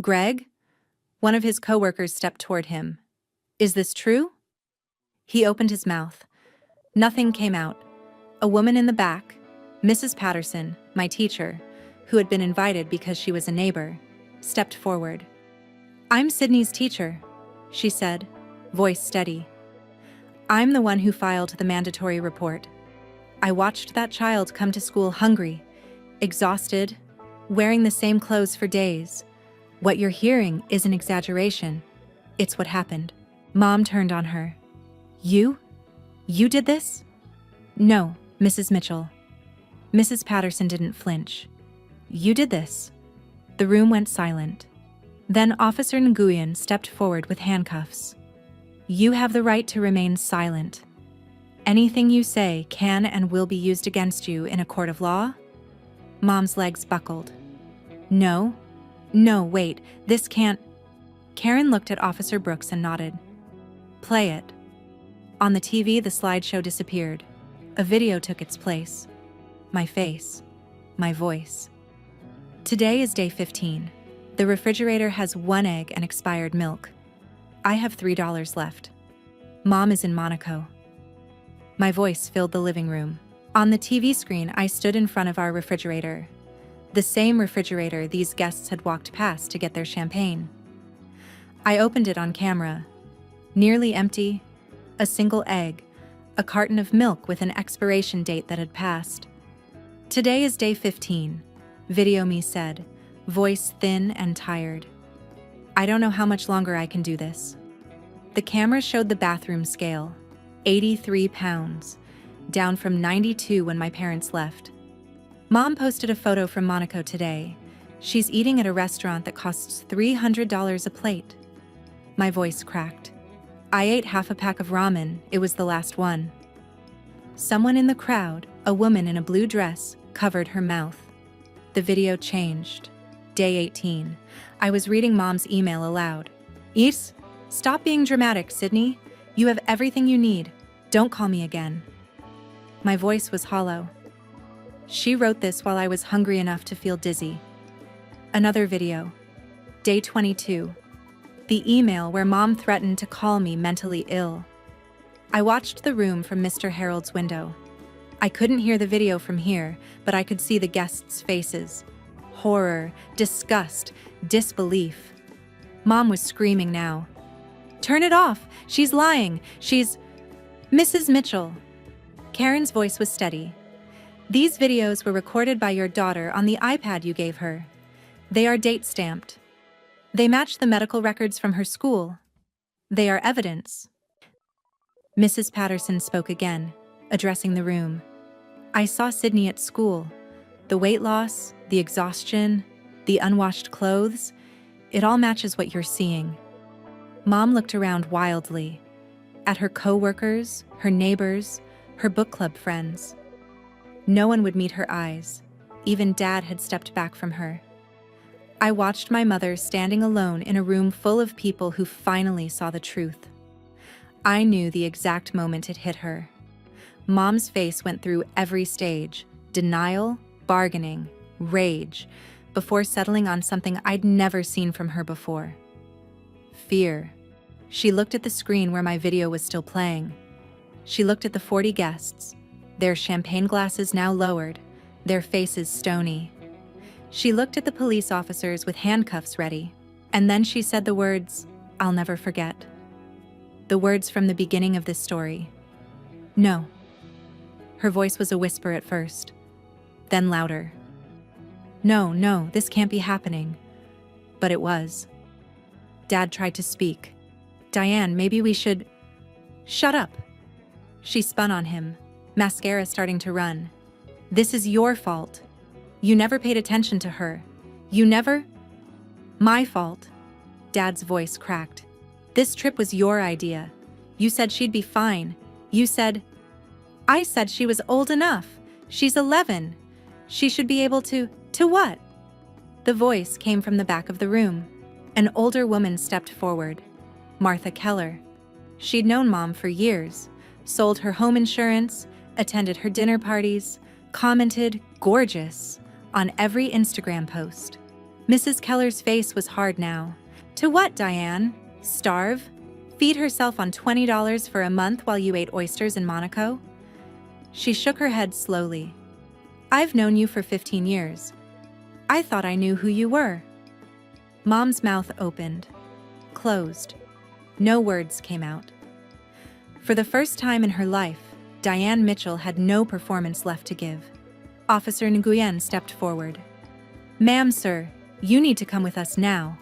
"Greg?" One of his coworkers stepped toward him. "Is this true?" He opened his mouth. Nothing came out. A woman in the back, Mrs. Patterson, my teacher, who had been invited because she was a neighbor, stepped forward. "I'm Sydney's teacher," she said, voice steady. "I'm the one who filed the mandatory report. I watched that child come to school hungry, exhausted, wearing the same clothes for days. What you're hearing is an exaggeration. It's what happened." Mom turned on her. "You? You did this?" "No, Mrs. Mitchell." Mrs. Patterson didn't flinch. "You did this." The room went silent. Then Officer Nguyen stepped forward with handcuffs. "You have the right to remain silent. Anything you say can and will be used against you in a court of law?" Mom's legs buckled. No, wait, this can't." Karen looked at Officer Brooks and nodded. "Play it." On the TV, the slideshow disappeared. A video took its place. My face, my voice. Today is day 15. The refrigerator has 1 egg and expired milk. I have $3 left. Mom is in Monaco. My voice filled the living room. On the TV screen, I stood in front of our refrigerator. The same refrigerator these guests had walked past to get their champagne. I opened it on camera. Nearly empty, a single egg, a carton of milk with an expiration date that had passed. "Today is day 15, Video Me said, voice thin and tired. "I don't know how much longer I can do this." The camera showed the bathroom scale, 83 pounds, down from 92 when my parents left. Mom posted a photo from Monaco today. She's eating at a restaurant that costs $300 a plate. My voice cracked. I ate half a pack of ramen, it was the last one. Someone in the crowd, a woman in a blue dress, covered her mouth. The video changed. Day 18. I was reading Mom's email aloud. "Is, stop being dramatic, Sydney. You have everything you need. Don't call me again." My voice was hollow. She wrote this while I was hungry enough to feel dizzy. Another video. Day 22. The email where Mom threatened to call me mentally ill. I watched the room from Mr. Harold's window. I couldn't hear the video from here, but I could see the guests' faces. Horror, disgust, disbelief. Mom was screaming now. "Turn it off! She's lying! She's..." "Mrs. Mitchell." Karen's voice was steady. "These videos were recorded by your daughter on the iPad you gave her. They are date-stamped. They match the medical records from her school. They are evidence." Mrs. Patterson spoke again, addressing the room. "I saw Sydney at school. The weight loss, the exhaustion, the unwashed clothes, it all matches what you're seeing." Mom looked around wildly, at her co-workers, her neighbors, her book club friends. No one would meet her eyes. Even Dad had stepped back from her. I watched my mother standing alone in a room full of people who finally saw the truth. I knew the exact moment it hit her. Mom's face went through every stage: denial, bargaining, rage, before settling on something I'd never seen from her before. Fear. She looked at the screen where my video was still playing. She looked at the 40 guests, their champagne glasses now lowered, their faces stony. She looked at the police officers with handcuffs ready, and then she said the words I'll never forget. The words from the beginning of this story. "No." Her voice was a whisper at first, then louder. No, this can't be happening." But it was. Dad tried to speak. "Diane, maybe we should..." "Shut up." She spun on him, mascara starting to run. "This is your fault. You never paid attention to her. You never..." "My fault." Dad's voice cracked. "This trip was your idea. You said she'd be fine. You said..." "I said she was old enough. She's 11. She should be able to..." "To what?" The voice came from the back of the room. An older woman stepped forward. Martha Keller. She'd known Mom for years, sold her home insurance, attended her dinner parties, commented "gorgeous" on every Instagram post. Mrs. Keller's face was hard now. To what, Diane? Starve? Feed herself on $20 for a month while you ate oysters in Monaco? She shook her head slowly. I've known you for 15 years. I thought I knew who you were. Mom's mouth opened, closed. No words came out. For the first time in her life, Diane Mitchell had no performance left to give. Officer Nguyen stepped forward. Ma'am, sir, you need to come with us now.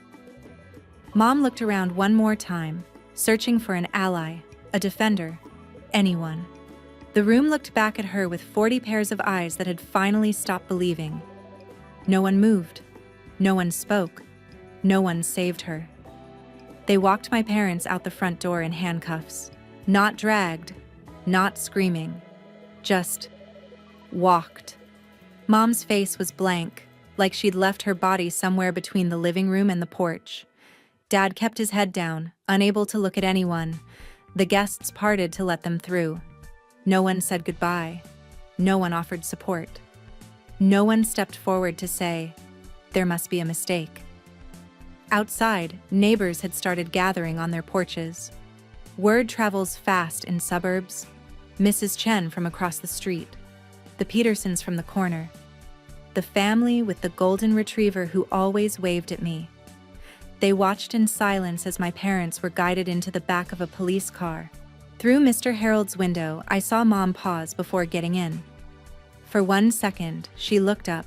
Mom looked around one more time, searching for an ally, a defender, anyone. The room looked back at her with 40 pairs of eyes that had finally stopped believing. No one moved. No one spoke. No one saved her. They walked my parents out the front door in handcuffs. Not dragged, not screaming, just walked. Mom's face was blank, like she'd left her body somewhere between the living room and the porch. Dad kept his head down, unable to look at anyone. The guests parted to let them through. No one said goodbye. No one offered support. No one stepped forward to say, there must be a mistake. Outside, neighbors had started gathering on their porches. Word travels fast in suburbs. Mrs. Chen from across the street. The Petersons from the corner. The family with the golden retriever who always waved at me. They watched in silence as my parents were guided into the back of a police car. Through Mr. Harold's window, I saw Mom pause before getting in. For 1 second, she looked up.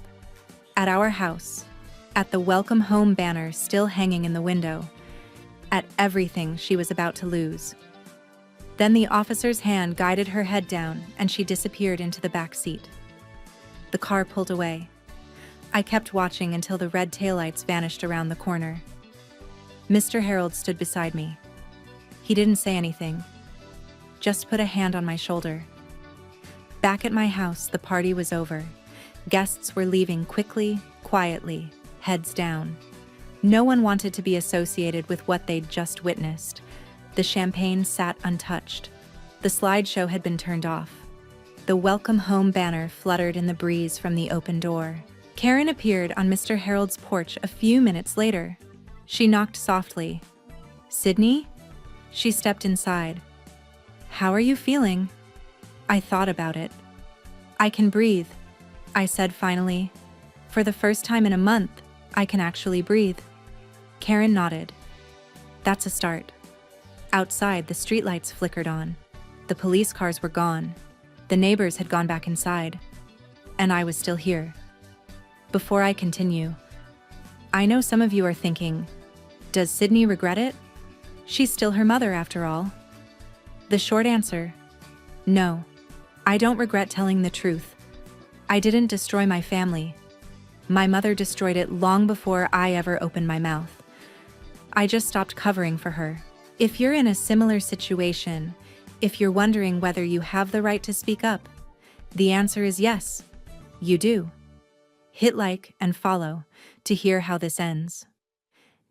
At our house. At the welcome home banner still hanging in the window. At everything she was about to lose. Then the officer's hand guided her head down and she disappeared into the back seat. The car pulled away. I kept watching until the red taillights vanished around the corner. Mr. Harold stood beside me. He didn't say anything, just put a hand on my shoulder. Back at my house, the party was over. Guests were leaving quickly, quietly, heads down. No one wanted to be associated with what they'd just witnessed. The champagne sat untouched. The slideshow had been turned off. The welcome home banner fluttered in the breeze from the open door. Karen appeared on Mr. Harold's porch a few minutes later. She knocked softly. Sydney? She stepped inside. How are you feeling? I thought about it. I can breathe, I said finally. For the first time in a month, I can actually breathe. Karen nodded. That's a start. Outside, the streetlights flickered on. The police cars were gone. The neighbors had gone back inside. And I was still here. Before I continue, I know some of you are thinking, does Sydney regret it? She's still her mother after all. The short answer, no. I don't regret telling the truth. I didn't destroy my family. My mother destroyed it long before I ever opened my mouth. I just stopped covering for her. If you're in a similar situation, if you're wondering whether you have the right to speak up, the answer is yes, you do. Hit like and follow to hear how this ends.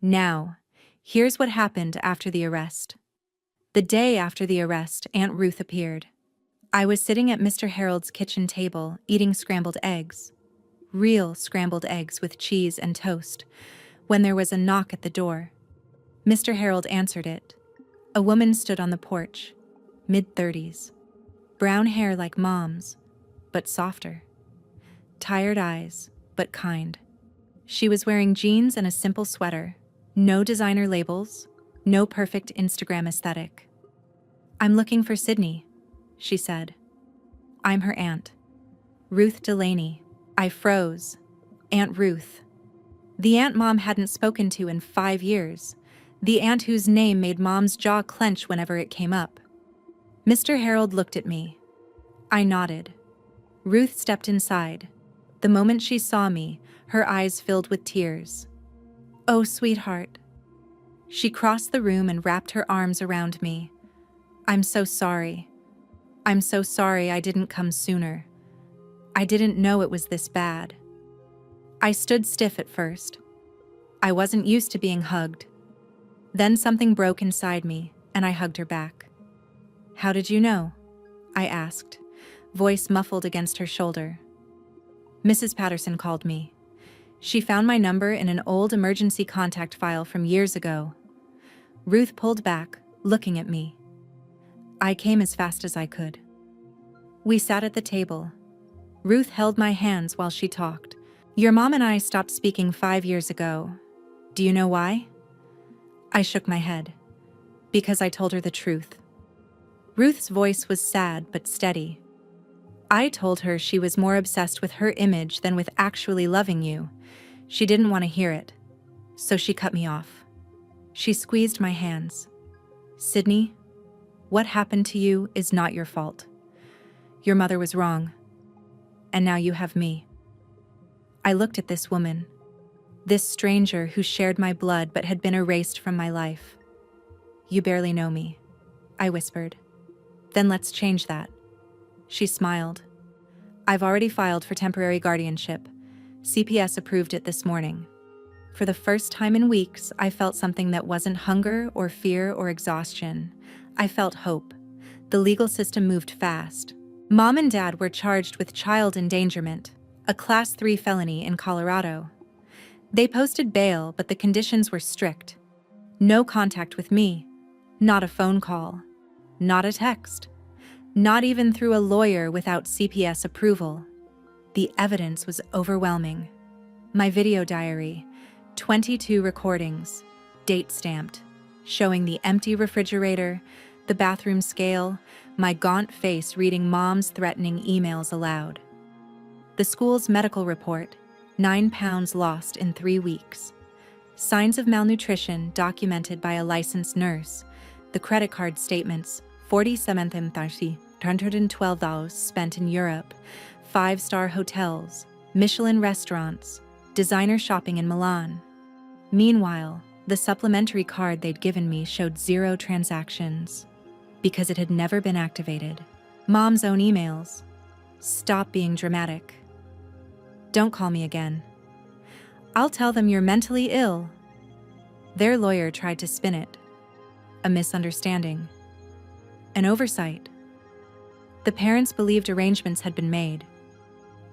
Now, here's what happened after the arrest. The day after the arrest, Aunt Ruth appeared. I was sitting at Mr. Harold's kitchen table eating scrambled eggs. Real scrambled eggs with cheese and toast, when there was a knock at the door. Mr. Harold answered it. A woman stood on the porch, mid-30s. Brown hair like Mom's, but softer. Tired eyes, but kind. She was wearing jeans and a simple sweater. No designer labels, no perfect Instagram aesthetic. I'm looking for Sydney, she said. I'm her aunt. Ruth Delaney. I froze. Aunt Ruth. The aunt Mom hadn't spoken to in 5 years. The aunt whose name made Mom's jaw clench whenever it came up. Mr. Harold looked at me. I nodded. Ruth stepped inside. The moment she saw me, her eyes filled with tears. Oh, sweetheart. She crossed the room and wrapped her arms around me. I'm so sorry. I'm so sorry I didn't come sooner. I didn't know it was this bad. I stood stiff at first. I wasn't used to being hugged. Then something broke inside me, and I hugged her back. How did you know? I asked, voice muffled against her shoulder. Mrs. Patterson called me. She found my number in an old emergency contact file from years ago. Ruth pulled back, looking at me. I came as fast as I could. We sat at the table. Ruth held my hands while she talked. Your mom and I stopped speaking 5 years ago. Do you know why? I shook my head. Because I told her the truth. Ruth's voice was sad but steady. I told her she was more obsessed with her image than with actually loving you. She didn't want to hear it, so she cut me off. She squeezed my hands. Sydney, what happened to you is not your fault. Your mother was wrong, and now you have me. I looked at this woman, this stranger who shared my blood but had been erased from my life. You barely know me, I whispered. Then let's change that. She smiled. I've already filed for temporary guardianship. CPS approved it this morning. For the first time in weeks, I felt something that wasn't hunger or fear or exhaustion. I felt hope. The legal system moved fast. Mom and Dad were charged with child endangerment, a Class 3 felony in Colorado. They posted bail, but the conditions were strict. No contact with me. Not a phone call. Not a text. Not even through a lawyer without CPS approval. The evidence was overwhelming. My video diary, 22 recordings, date stamped, showing the empty refrigerator, the bathroom scale, my gaunt face reading Mom's threatening emails aloud. The school's medical report, 9 pounds lost in 3 weeks. Signs of malnutrition documented by a licensed nurse. The credit card statements, $47,212 spent in Europe, 5-star hotels, Michelin restaurants, designer shopping in Milan. Meanwhile, the supplementary card they'd given me showed 0 transactions because it had never been activated. Mom's own emails. Stop being dramatic. Don't call me again. I'll tell them you're mentally ill. Their lawyer tried to spin it. A misunderstanding. An oversight. The parents believed arrangements had been made.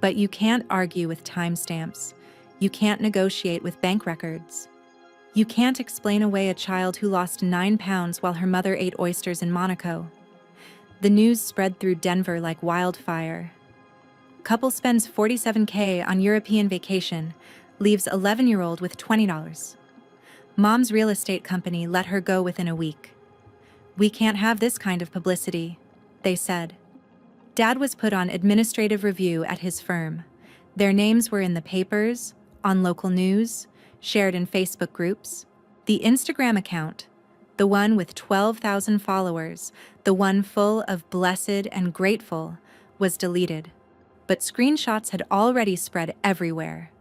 But you can't argue with timestamps. You can't negotiate with bank records. You can't explain away a child who lost 9 pounds while her mother ate oysters in Monaco. The news spread through Denver like wildfire. Couple spends $47K on European vacation, leaves 11-year-old with $20. Mom's real estate company let her go within a week. We can't have this kind of publicity, they said. Dad was put on administrative review at his firm. Their names were in the papers, on local news, shared in Facebook groups. The Instagram account, the one with 12,000 followers, the one full of blessed and grateful, was deleted. But screenshots had already spread everywhere.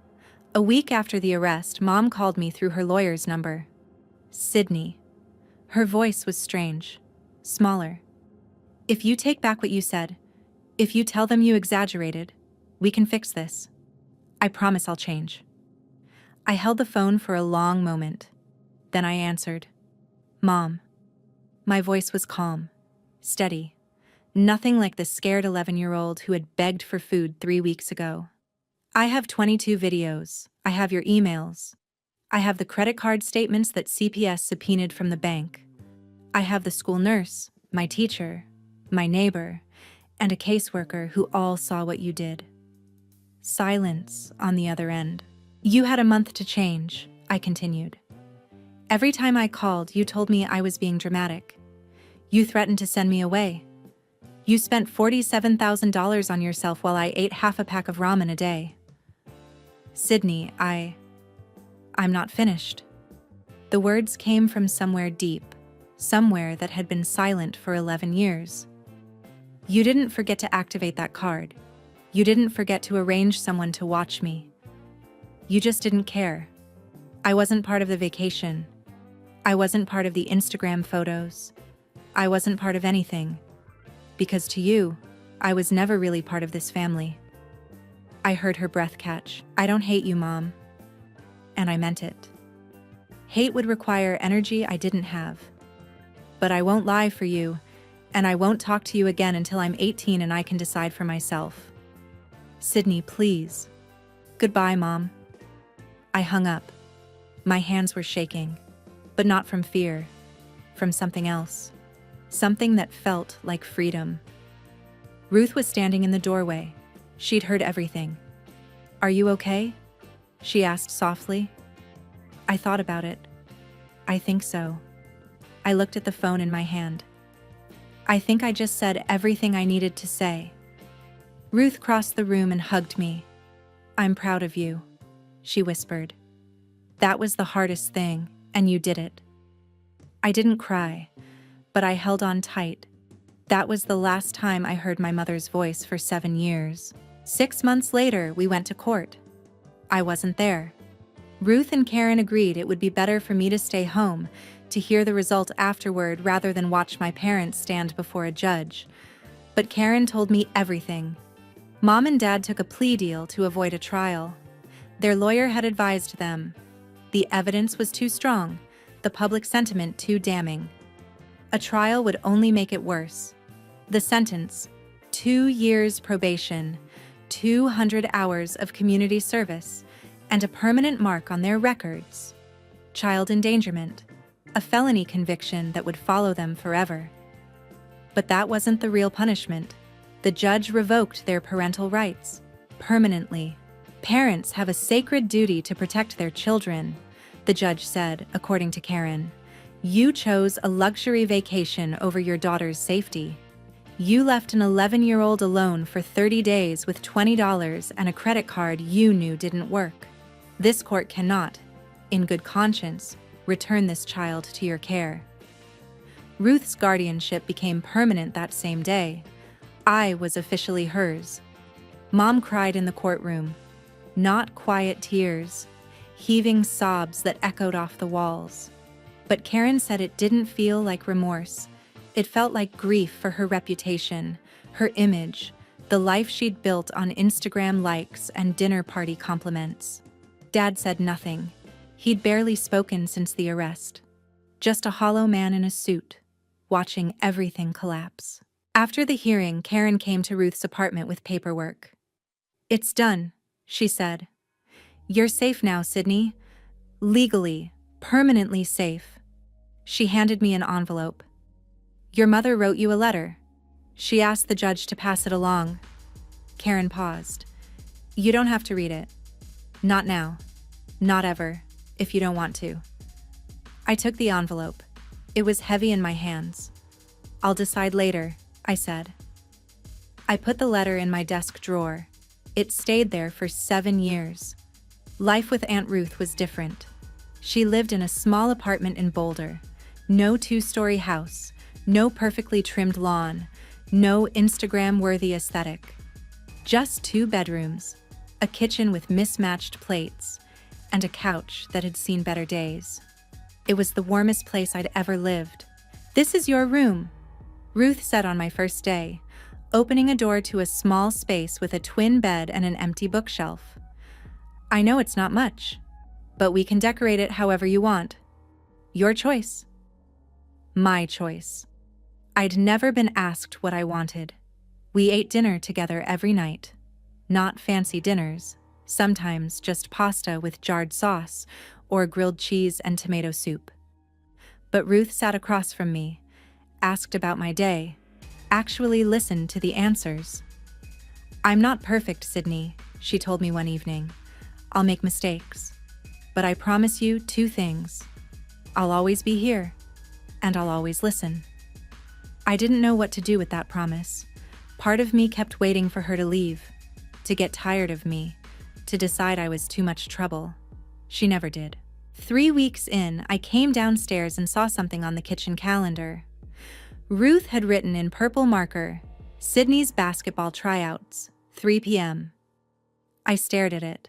A week after the arrest, Mom called me through her lawyer's number. Sydney. Her voice was strange, smaller. If you take back what you said, if you tell them you exaggerated, we can fix this. I promise I'll change. I held the phone for a long moment. Then I answered. Mom. My voice was calm, steady. Nothing like the scared 11-year-old who had begged for food 3 weeks ago. I have 22 videos. I have your emails. I have the credit card statements that CPS subpoenaed from the bank. I have the school nurse, my teacher, my neighbor, and a caseworker who all saw what you did. Silence on the other end. You had a month to change, I continued. Every time I called, you told me I was being dramatic. You threatened to send me away. You spent $47,000 on yourself while I ate half a pack of ramen a day. Sydney, I'm not finished. The words came from somewhere deep, somewhere that had been silent for 11 years. You didn't forget to activate that card. You didn't forget to arrange someone to watch me. You just didn't care. I wasn't part of the vacation. I wasn't part of the Instagram photos. I wasn't part of anything. Because to you, I was never really part of this family. I heard her breath catch. I don't hate you, Mom. And I meant it. Hate would require energy I didn't have. But I won't lie for you. and I won't talk to you again until I'm 18 and I can decide for myself. Sydney, please. Goodbye, Mom. I hung up. My hands were shaking, but not from fear, from something else. Something that felt like freedom. Ruth was standing in the doorway. She'd heard everything. Are you okay? She asked softly. I thought about it. I think so. I looked at the phone in my hand. I think I just said everything I needed to say. Ruth crossed the room and hugged me. I'm proud of you, she whispered. That was the hardest thing, and you did it. I didn't cry, but I held on tight. That was the last time I heard my mother's voice for 7 years. 6 months later, we went to court. I wasn't there. Ruth and Karen agreed it would be better for me to stay home, to hear the result afterward rather than watch my parents stand before a judge. But Karen told me everything. Mom and Dad took a plea deal to avoid a trial. Their lawyer had advised them. The evidence was too strong, the public sentiment too damning. A trial would only make it worse. The sentence, 2 years probation, 200 hours of community service, and a permanent mark on their records. Child endangerment, a felony conviction that would follow them forever. But that wasn't the real punishment. The judge revoked their parental rights, permanently. Parents have a sacred duty to protect their children, the judge said, according to Karen. You chose a luxury vacation over your daughter's safety. You left an 11-year-old alone for 30 days with $20 and a credit card you knew didn't work. This court cannot, in good conscience, return this child to your care. Ruth's guardianship became permanent that same day. I was officially hers. Mom cried in the courtroom. Not quiet tears, heaving sobs that echoed off the walls. But Karen said it didn't feel like remorse. It felt like grief for her reputation, her image, the life she'd built on Instagram likes and dinner party compliments. Dad said nothing. He'd barely spoken since the arrest. Just a hollow man in a suit, watching everything collapse. After the hearing, Karen came to Ruth's apartment with paperwork. It's done, she said. You're safe now, Sydney. Legally, permanently safe. She handed me an envelope. Your mother wrote you a letter. She asked the judge to pass it along. Karen paused. You don't have to read it. Not now. Not ever, if you don't want to. I took the envelope. It was heavy in my hands. I'll decide later, I said. I put the letter in my desk drawer. It stayed there for 7 years. Life with Aunt Ruth was different. She lived in a small apartment in Boulder. No 2-story house, no perfectly trimmed lawn, no Instagram-worthy aesthetic. Just 2 bedrooms, a kitchen with mismatched plates, and a couch that had seen better days. It was the warmest place I'd ever lived. This is your room, Ruth said on my first day, opening a door to a small space with a twin bed and an empty bookshelf. I know it's not much, but we can decorate it however you want. Your choice. My choice. I'd never been asked what I wanted. We ate dinner together every night. Not fancy dinners, sometimes just pasta with jarred sauce or grilled cheese and tomato soup. But Ruth sat across from me, asked about my day, actually listened to the answers. I'm not perfect, Sydney, she told me one evening. I'll make mistakes. But I promise you 2 things. I'll always be here, and I'll always listen. I didn't know what to do with that promise. Part of me kept waiting for her to leave, to get tired of me, to decide I was too much trouble. She never did. 3 weeks in, I came downstairs and saw something on the kitchen calendar. Ruth had written in purple marker, Sydney's basketball tryouts, 3 p.m. I stared at it.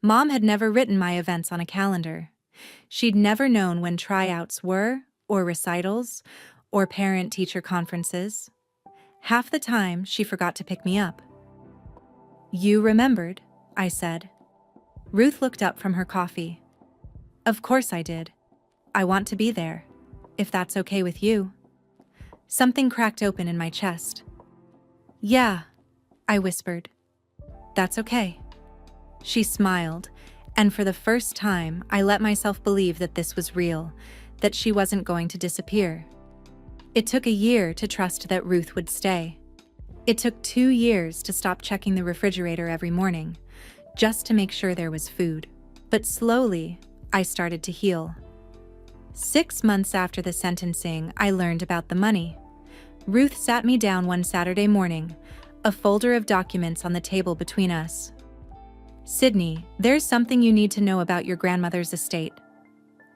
Mom had never written my events on a calendar. She'd never known when tryouts were, or recitals, or parent-teacher conferences. Half the time, she forgot to pick me up. You remembered, I said. Ruth looked up from her coffee. Of course I did. I want to be there, if that's okay with you. Something cracked open in my chest. "Yeah," I whispered. "That's okay." She smiled, and for the first time, I let myself believe that this was real, that she wasn't going to disappear. It took a year to trust that Ruth would stay. It took 2 years to stop checking the refrigerator every morning, just to make sure there was food. But slowly, I started to heal. 6 months after the sentencing, I learned about the money. Ruth sat me down one Saturday morning, a folder of documents on the table between us. "Sydney, there's something you need to know about your grandmother's estate."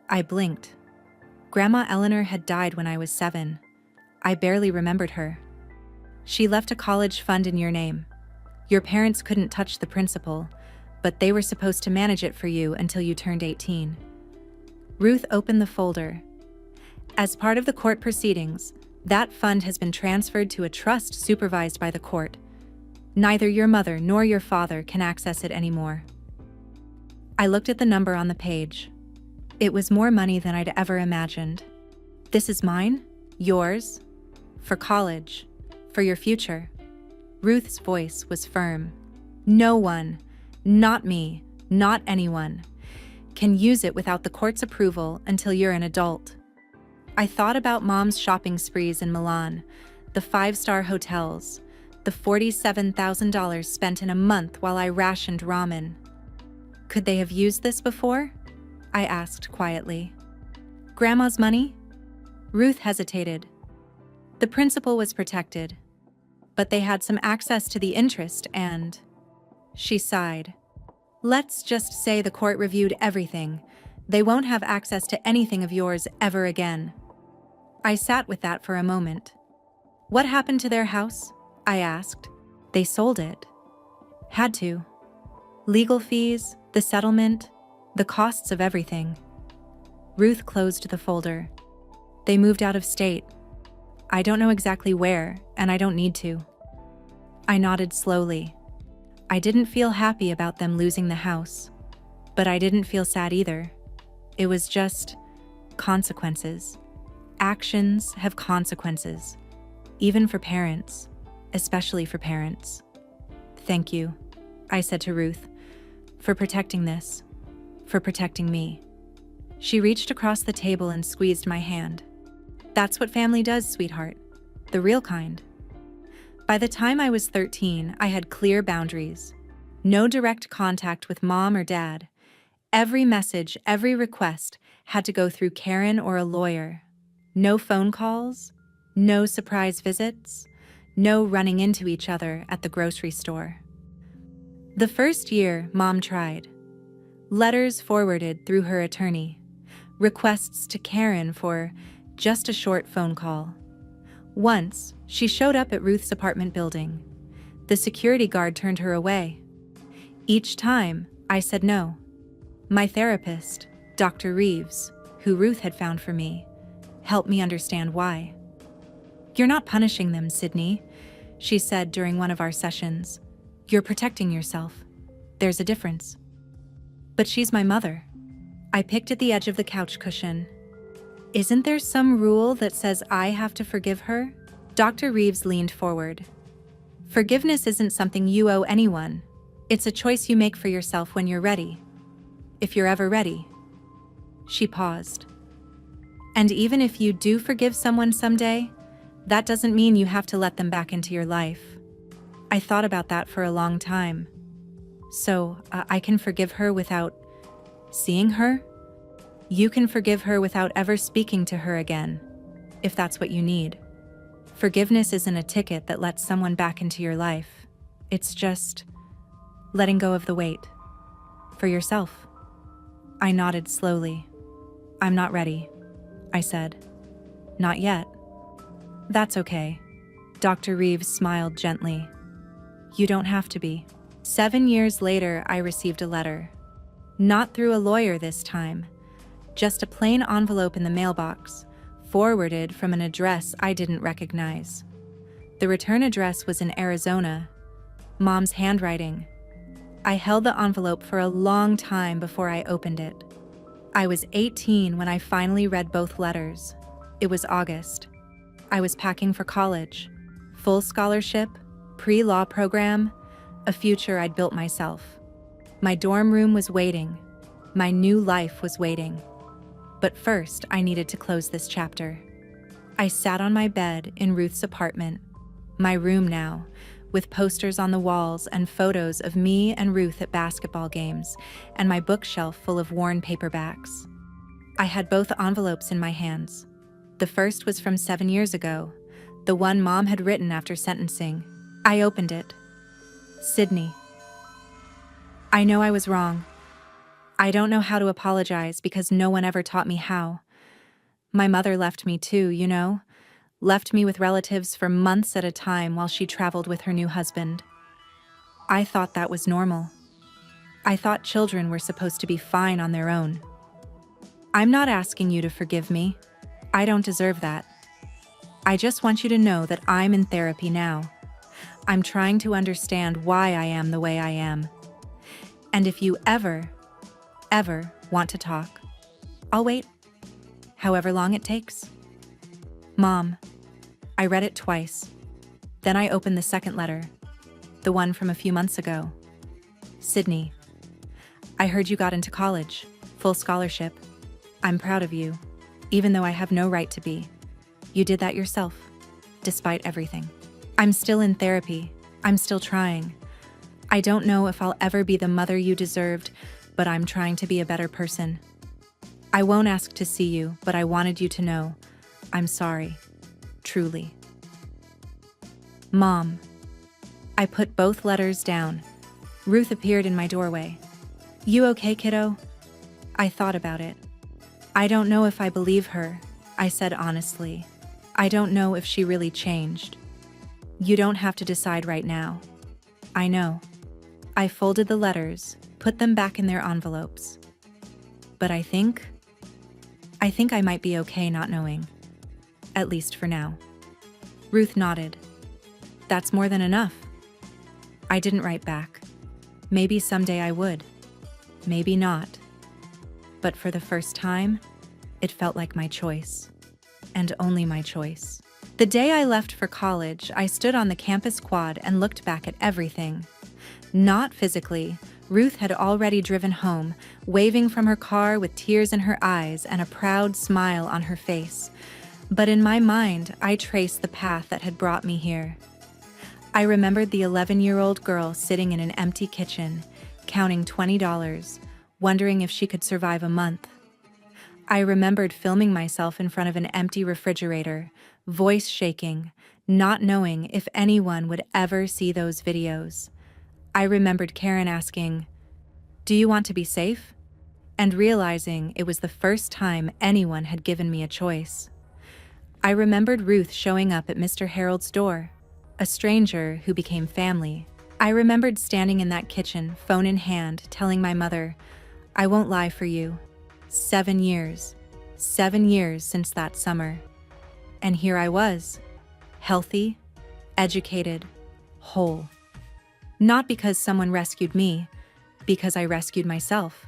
I blinked. Grandma Eleanor had died when I was 7. I barely remembered her. "She left a college fund in your name. Your parents couldn't touch the principal, but they were supposed to manage it for you until you turned 18. Ruth opened the folder. "As part of the court proceedings, that fund has been transferred to a trust supervised by the court. Neither your mother nor your father can access it anymore." I looked at the number on the page. It was more money than I'd ever imagined. "This is mine? Yours? For college? For your future?" Ruth's voice was firm. "No one, not me, not anyone, can use it without the court's approval until you're an adult." I thought about Mom's shopping sprees in Milan, the 5-star hotels, the $47,000 spent in a month while I rationed ramen. "Could they have used this before?" I asked quietly. "Grandma's money?" Ruth hesitated. "The principal was protected, but they had some access to the interest and..." She sighed. "Let's just say the court reviewed everything. They won't have access to anything of yours ever again." I sat with that for a moment. "What happened to their house?" I asked. "They sold it. Had to. Legal fees, the settlement, the costs of everything." Ruth closed the folder. "They moved out of state. I don't know exactly where, and I don't need to." I nodded slowly. I didn't feel happy about them losing the house, but I didn't feel sad either. It was just consequences. Actions have consequences, even for parents, especially for parents. "Thank you," I said to Ruth, "for protecting this, for protecting me." She reached across the table and squeezed my hand. "That's what family does, sweetheart. The real kind." By the time I was 13, I had clear boundaries. No direct contact with Mom or Dad. Every message, every request had to go through Karen or a lawyer. No phone calls, no surprise visits, no running into each other at the grocery store. The first year, Mom tried. Letters forwarded through her attorney. Requests to Karen for just a short phone call. Once, she showed up at Ruth's apartment building. The security guard turned her away. Each time, I said no. My therapist, Dr. Reeves, who Ruth had found for me, helped me understand why. "You're not punishing them, Sydney," she said during one of our sessions. "You're protecting yourself. There's a difference." "But she's my mother." I picked at the edge of the couch cushion. "Isn't there some rule that says I have to forgive her?" Dr. Reeves leaned forward. "Forgiveness isn't something you owe anyone. It's a choice you make for yourself when you're ready. If you're ever ready." She paused. "And even if you do forgive someone someday, that doesn't mean you have to let them back into your life." I thought about that for a long time. "So, I can forgive her without seeing her? You can forgive her without ever speaking to her again, if that's what you need. Forgiveness isn't a ticket that lets someone back into your life. It's just letting go of the weight. For yourself." I nodded slowly. "I'm not ready," I said. "Not yet." "That's okay." Dr. Reeves smiled gently. "You don't have to be." 7 years later, I received a letter. Not through a lawyer this time. Just a plain envelope in the mailbox, forwarded from an address I didn't recognize. The return address was in Arizona. Mom's handwriting. I held the envelope for a long time before I opened it. I was 18 when I finally read both letters. It was August. I was packing for college. Full scholarship, pre-law program, a future I'd built myself. My dorm room was waiting. My new life was waiting. But first, I needed to close this chapter. I sat on my bed in Ruth's apartment, my room now, with posters on the walls and photos of me and Ruth at basketball games, and my bookshelf full of worn paperbacks. I had both envelopes in my hands. The first was from 7 years ago, the one Mom had written after sentencing. I opened it. Sydney. I know I was wrong. I don't know how to apologize because no one ever taught me how. My mother left me too, you know? Left me with relatives for months at a time while she traveled with her new husband. I thought that was normal. I thought children were supposed to be fine on their own. I'm not asking you to forgive me. I don't deserve that. I just want you to know that I'm in therapy now. I'm trying to understand why I am the way I am. And if you ever want to talk, I'll wait, however long it takes. Mom, I read it twice. Then I opened the second letter, the one from a few months ago. Sydney, I heard you got into college, full scholarship. I'm proud of you, even though I have no right to be. You did that yourself, despite everything. I'm still in therapy. I'm still trying. I don't know if I'll ever be the mother you deserved, but I'm trying to be a better person. I won't ask to see you, but I wanted you to know. I'm sorry. Truly. Mom. I put both letters down. Ruth appeared in my doorway. You okay, kiddo? I thought about it. I don't know if I believe her, I said honestly. I don't know if she really changed. You don't have to decide right now. I know. I folded the letters, put them back in their envelopes. But I think I might be okay not knowing. At least for now. Ruth nodded. That's more than enough. I didn't write back. Maybe someday I would. Maybe not. But for the first time, it felt like my choice. And only my choice. The day I left for college, I stood on the campus quad and looked back at everything. Not physically. Ruth had already driven home, waving from her car with tears in her eyes and a proud smile on her face. But in my mind, I traced the path that had brought me here. I remembered the 11-year-old girl sitting in an empty kitchen, counting $20, wondering if she could survive a month. I remembered filming myself in front of an empty refrigerator, voice shaking, not knowing if anyone would ever see those videos. I remembered Karen asking, "Do you want to be safe?" and realizing it was the first time anyone had given me a choice. I remembered Ruth showing up at Mr. Harold's door, a stranger who became family. I remembered standing in that kitchen, phone in hand, telling my mother, "I won't lie for you. 7 years. 7 years since that summer." And here I was, healthy, educated, whole. Not because someone rescued me, because I rescued myself.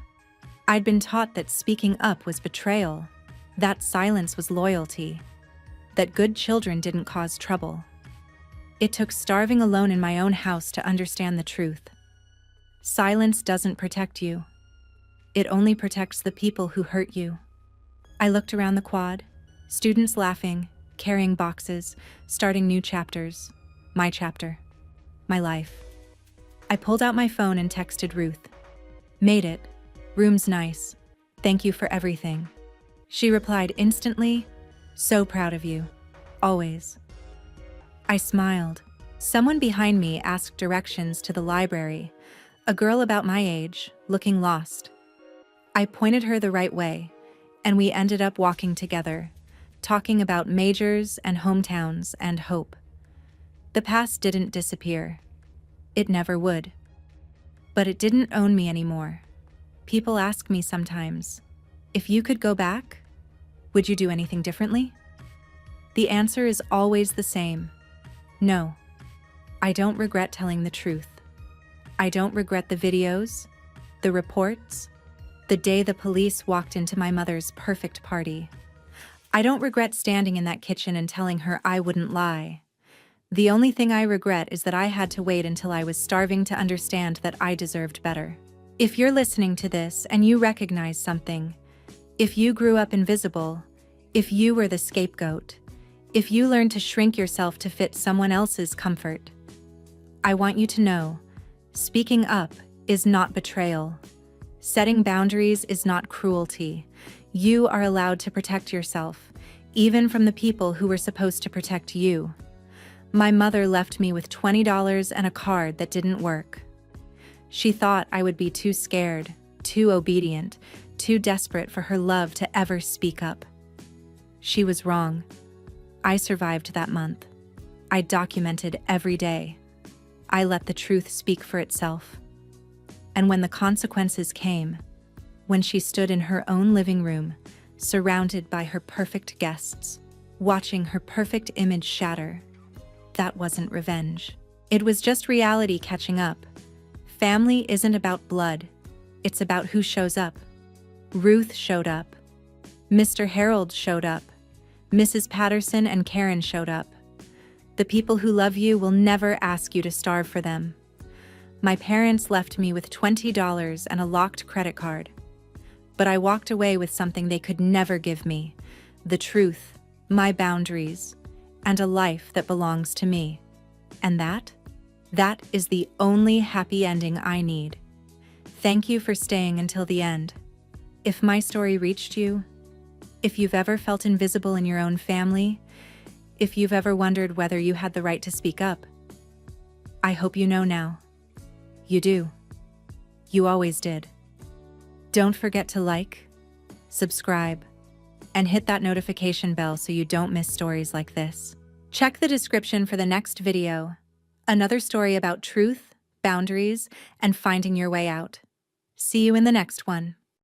I'd been taught that speaking up was betrayal, that silence was loyalty, that good children didn't cause trouble. It took starving alone in my own house to understand the truth. Silence doesn't protect you. It only protects the people who hurt you. I looked around the quad, students laughing, carrying boxes, starting new chapters. My chapter. My life. I pulled out my phone and texted Ruth. "Made it. Room's nice. Thank you for everything." She replied instantly, "So proud of you. Always." I smiled. Someone behind me asked directions to the library, a girl about my age, looking lost. I pointed her the right way, and we ended up walking together, talking about majors and hometowns and hope. The past didn't disappear. It never would. But it didn't own me anymore. People ask me sometimes, if you could go back, would you do anything differently? The answer is always the same. No. I don't regret telling the truth. I don't regret the videos, the reports, the day the police walked into my mother's perfect party. I don't regret standing in that kitchen and telling her I wouldn't lie. The only thing I regret is that I had to wait until I was starving to understand that I deserved better. If you're listening to this and you recognize something, if you grew up invisible, if you were the scapegoat, if you learned to shrink yourself to fit someone else's comfort, I want you to know, speaking up is not betrayal. Setting boundaries is not cruelty. You are allowed to protect yourself, even from the people who were supposed to protect you. My mother left me with $20 and a card that didn't work. She thought I would be too scared, too obedient, too desperate for her love to ever speak up. She was wrong. I survived that month. I documented every day. I let the truth speak for itself. And when the consequences came, when she stood in her own living room, surrounded by her perfect guests, watching her perfect image shatter, that wasn't revenge. It was just reality catching up. Family isn't about blood. It's about who shows up. Ruth showed up. Mr. Harold showed up. Mrs. Patterson and Karen showed up. The people who love you will never ask you to starve for them. My parents left me with $20 and a locked credit card. But I walked away with something they could never give me: the truth, my boundaries, and a life that belongs to me. And that is the only happy ending I need. Thank you for staying until the end. If my story reached you, if you've ever felt invisible in your own family, if you've ever wondered whether you had the right to speak up, I hope you know now. You do. You always did. Don't forget to like, subscribe, and hit that notification bell so you don't miss stories like this. Check the description for the next video, another story about truth, boundaries, and finding your way out. See you in the next one.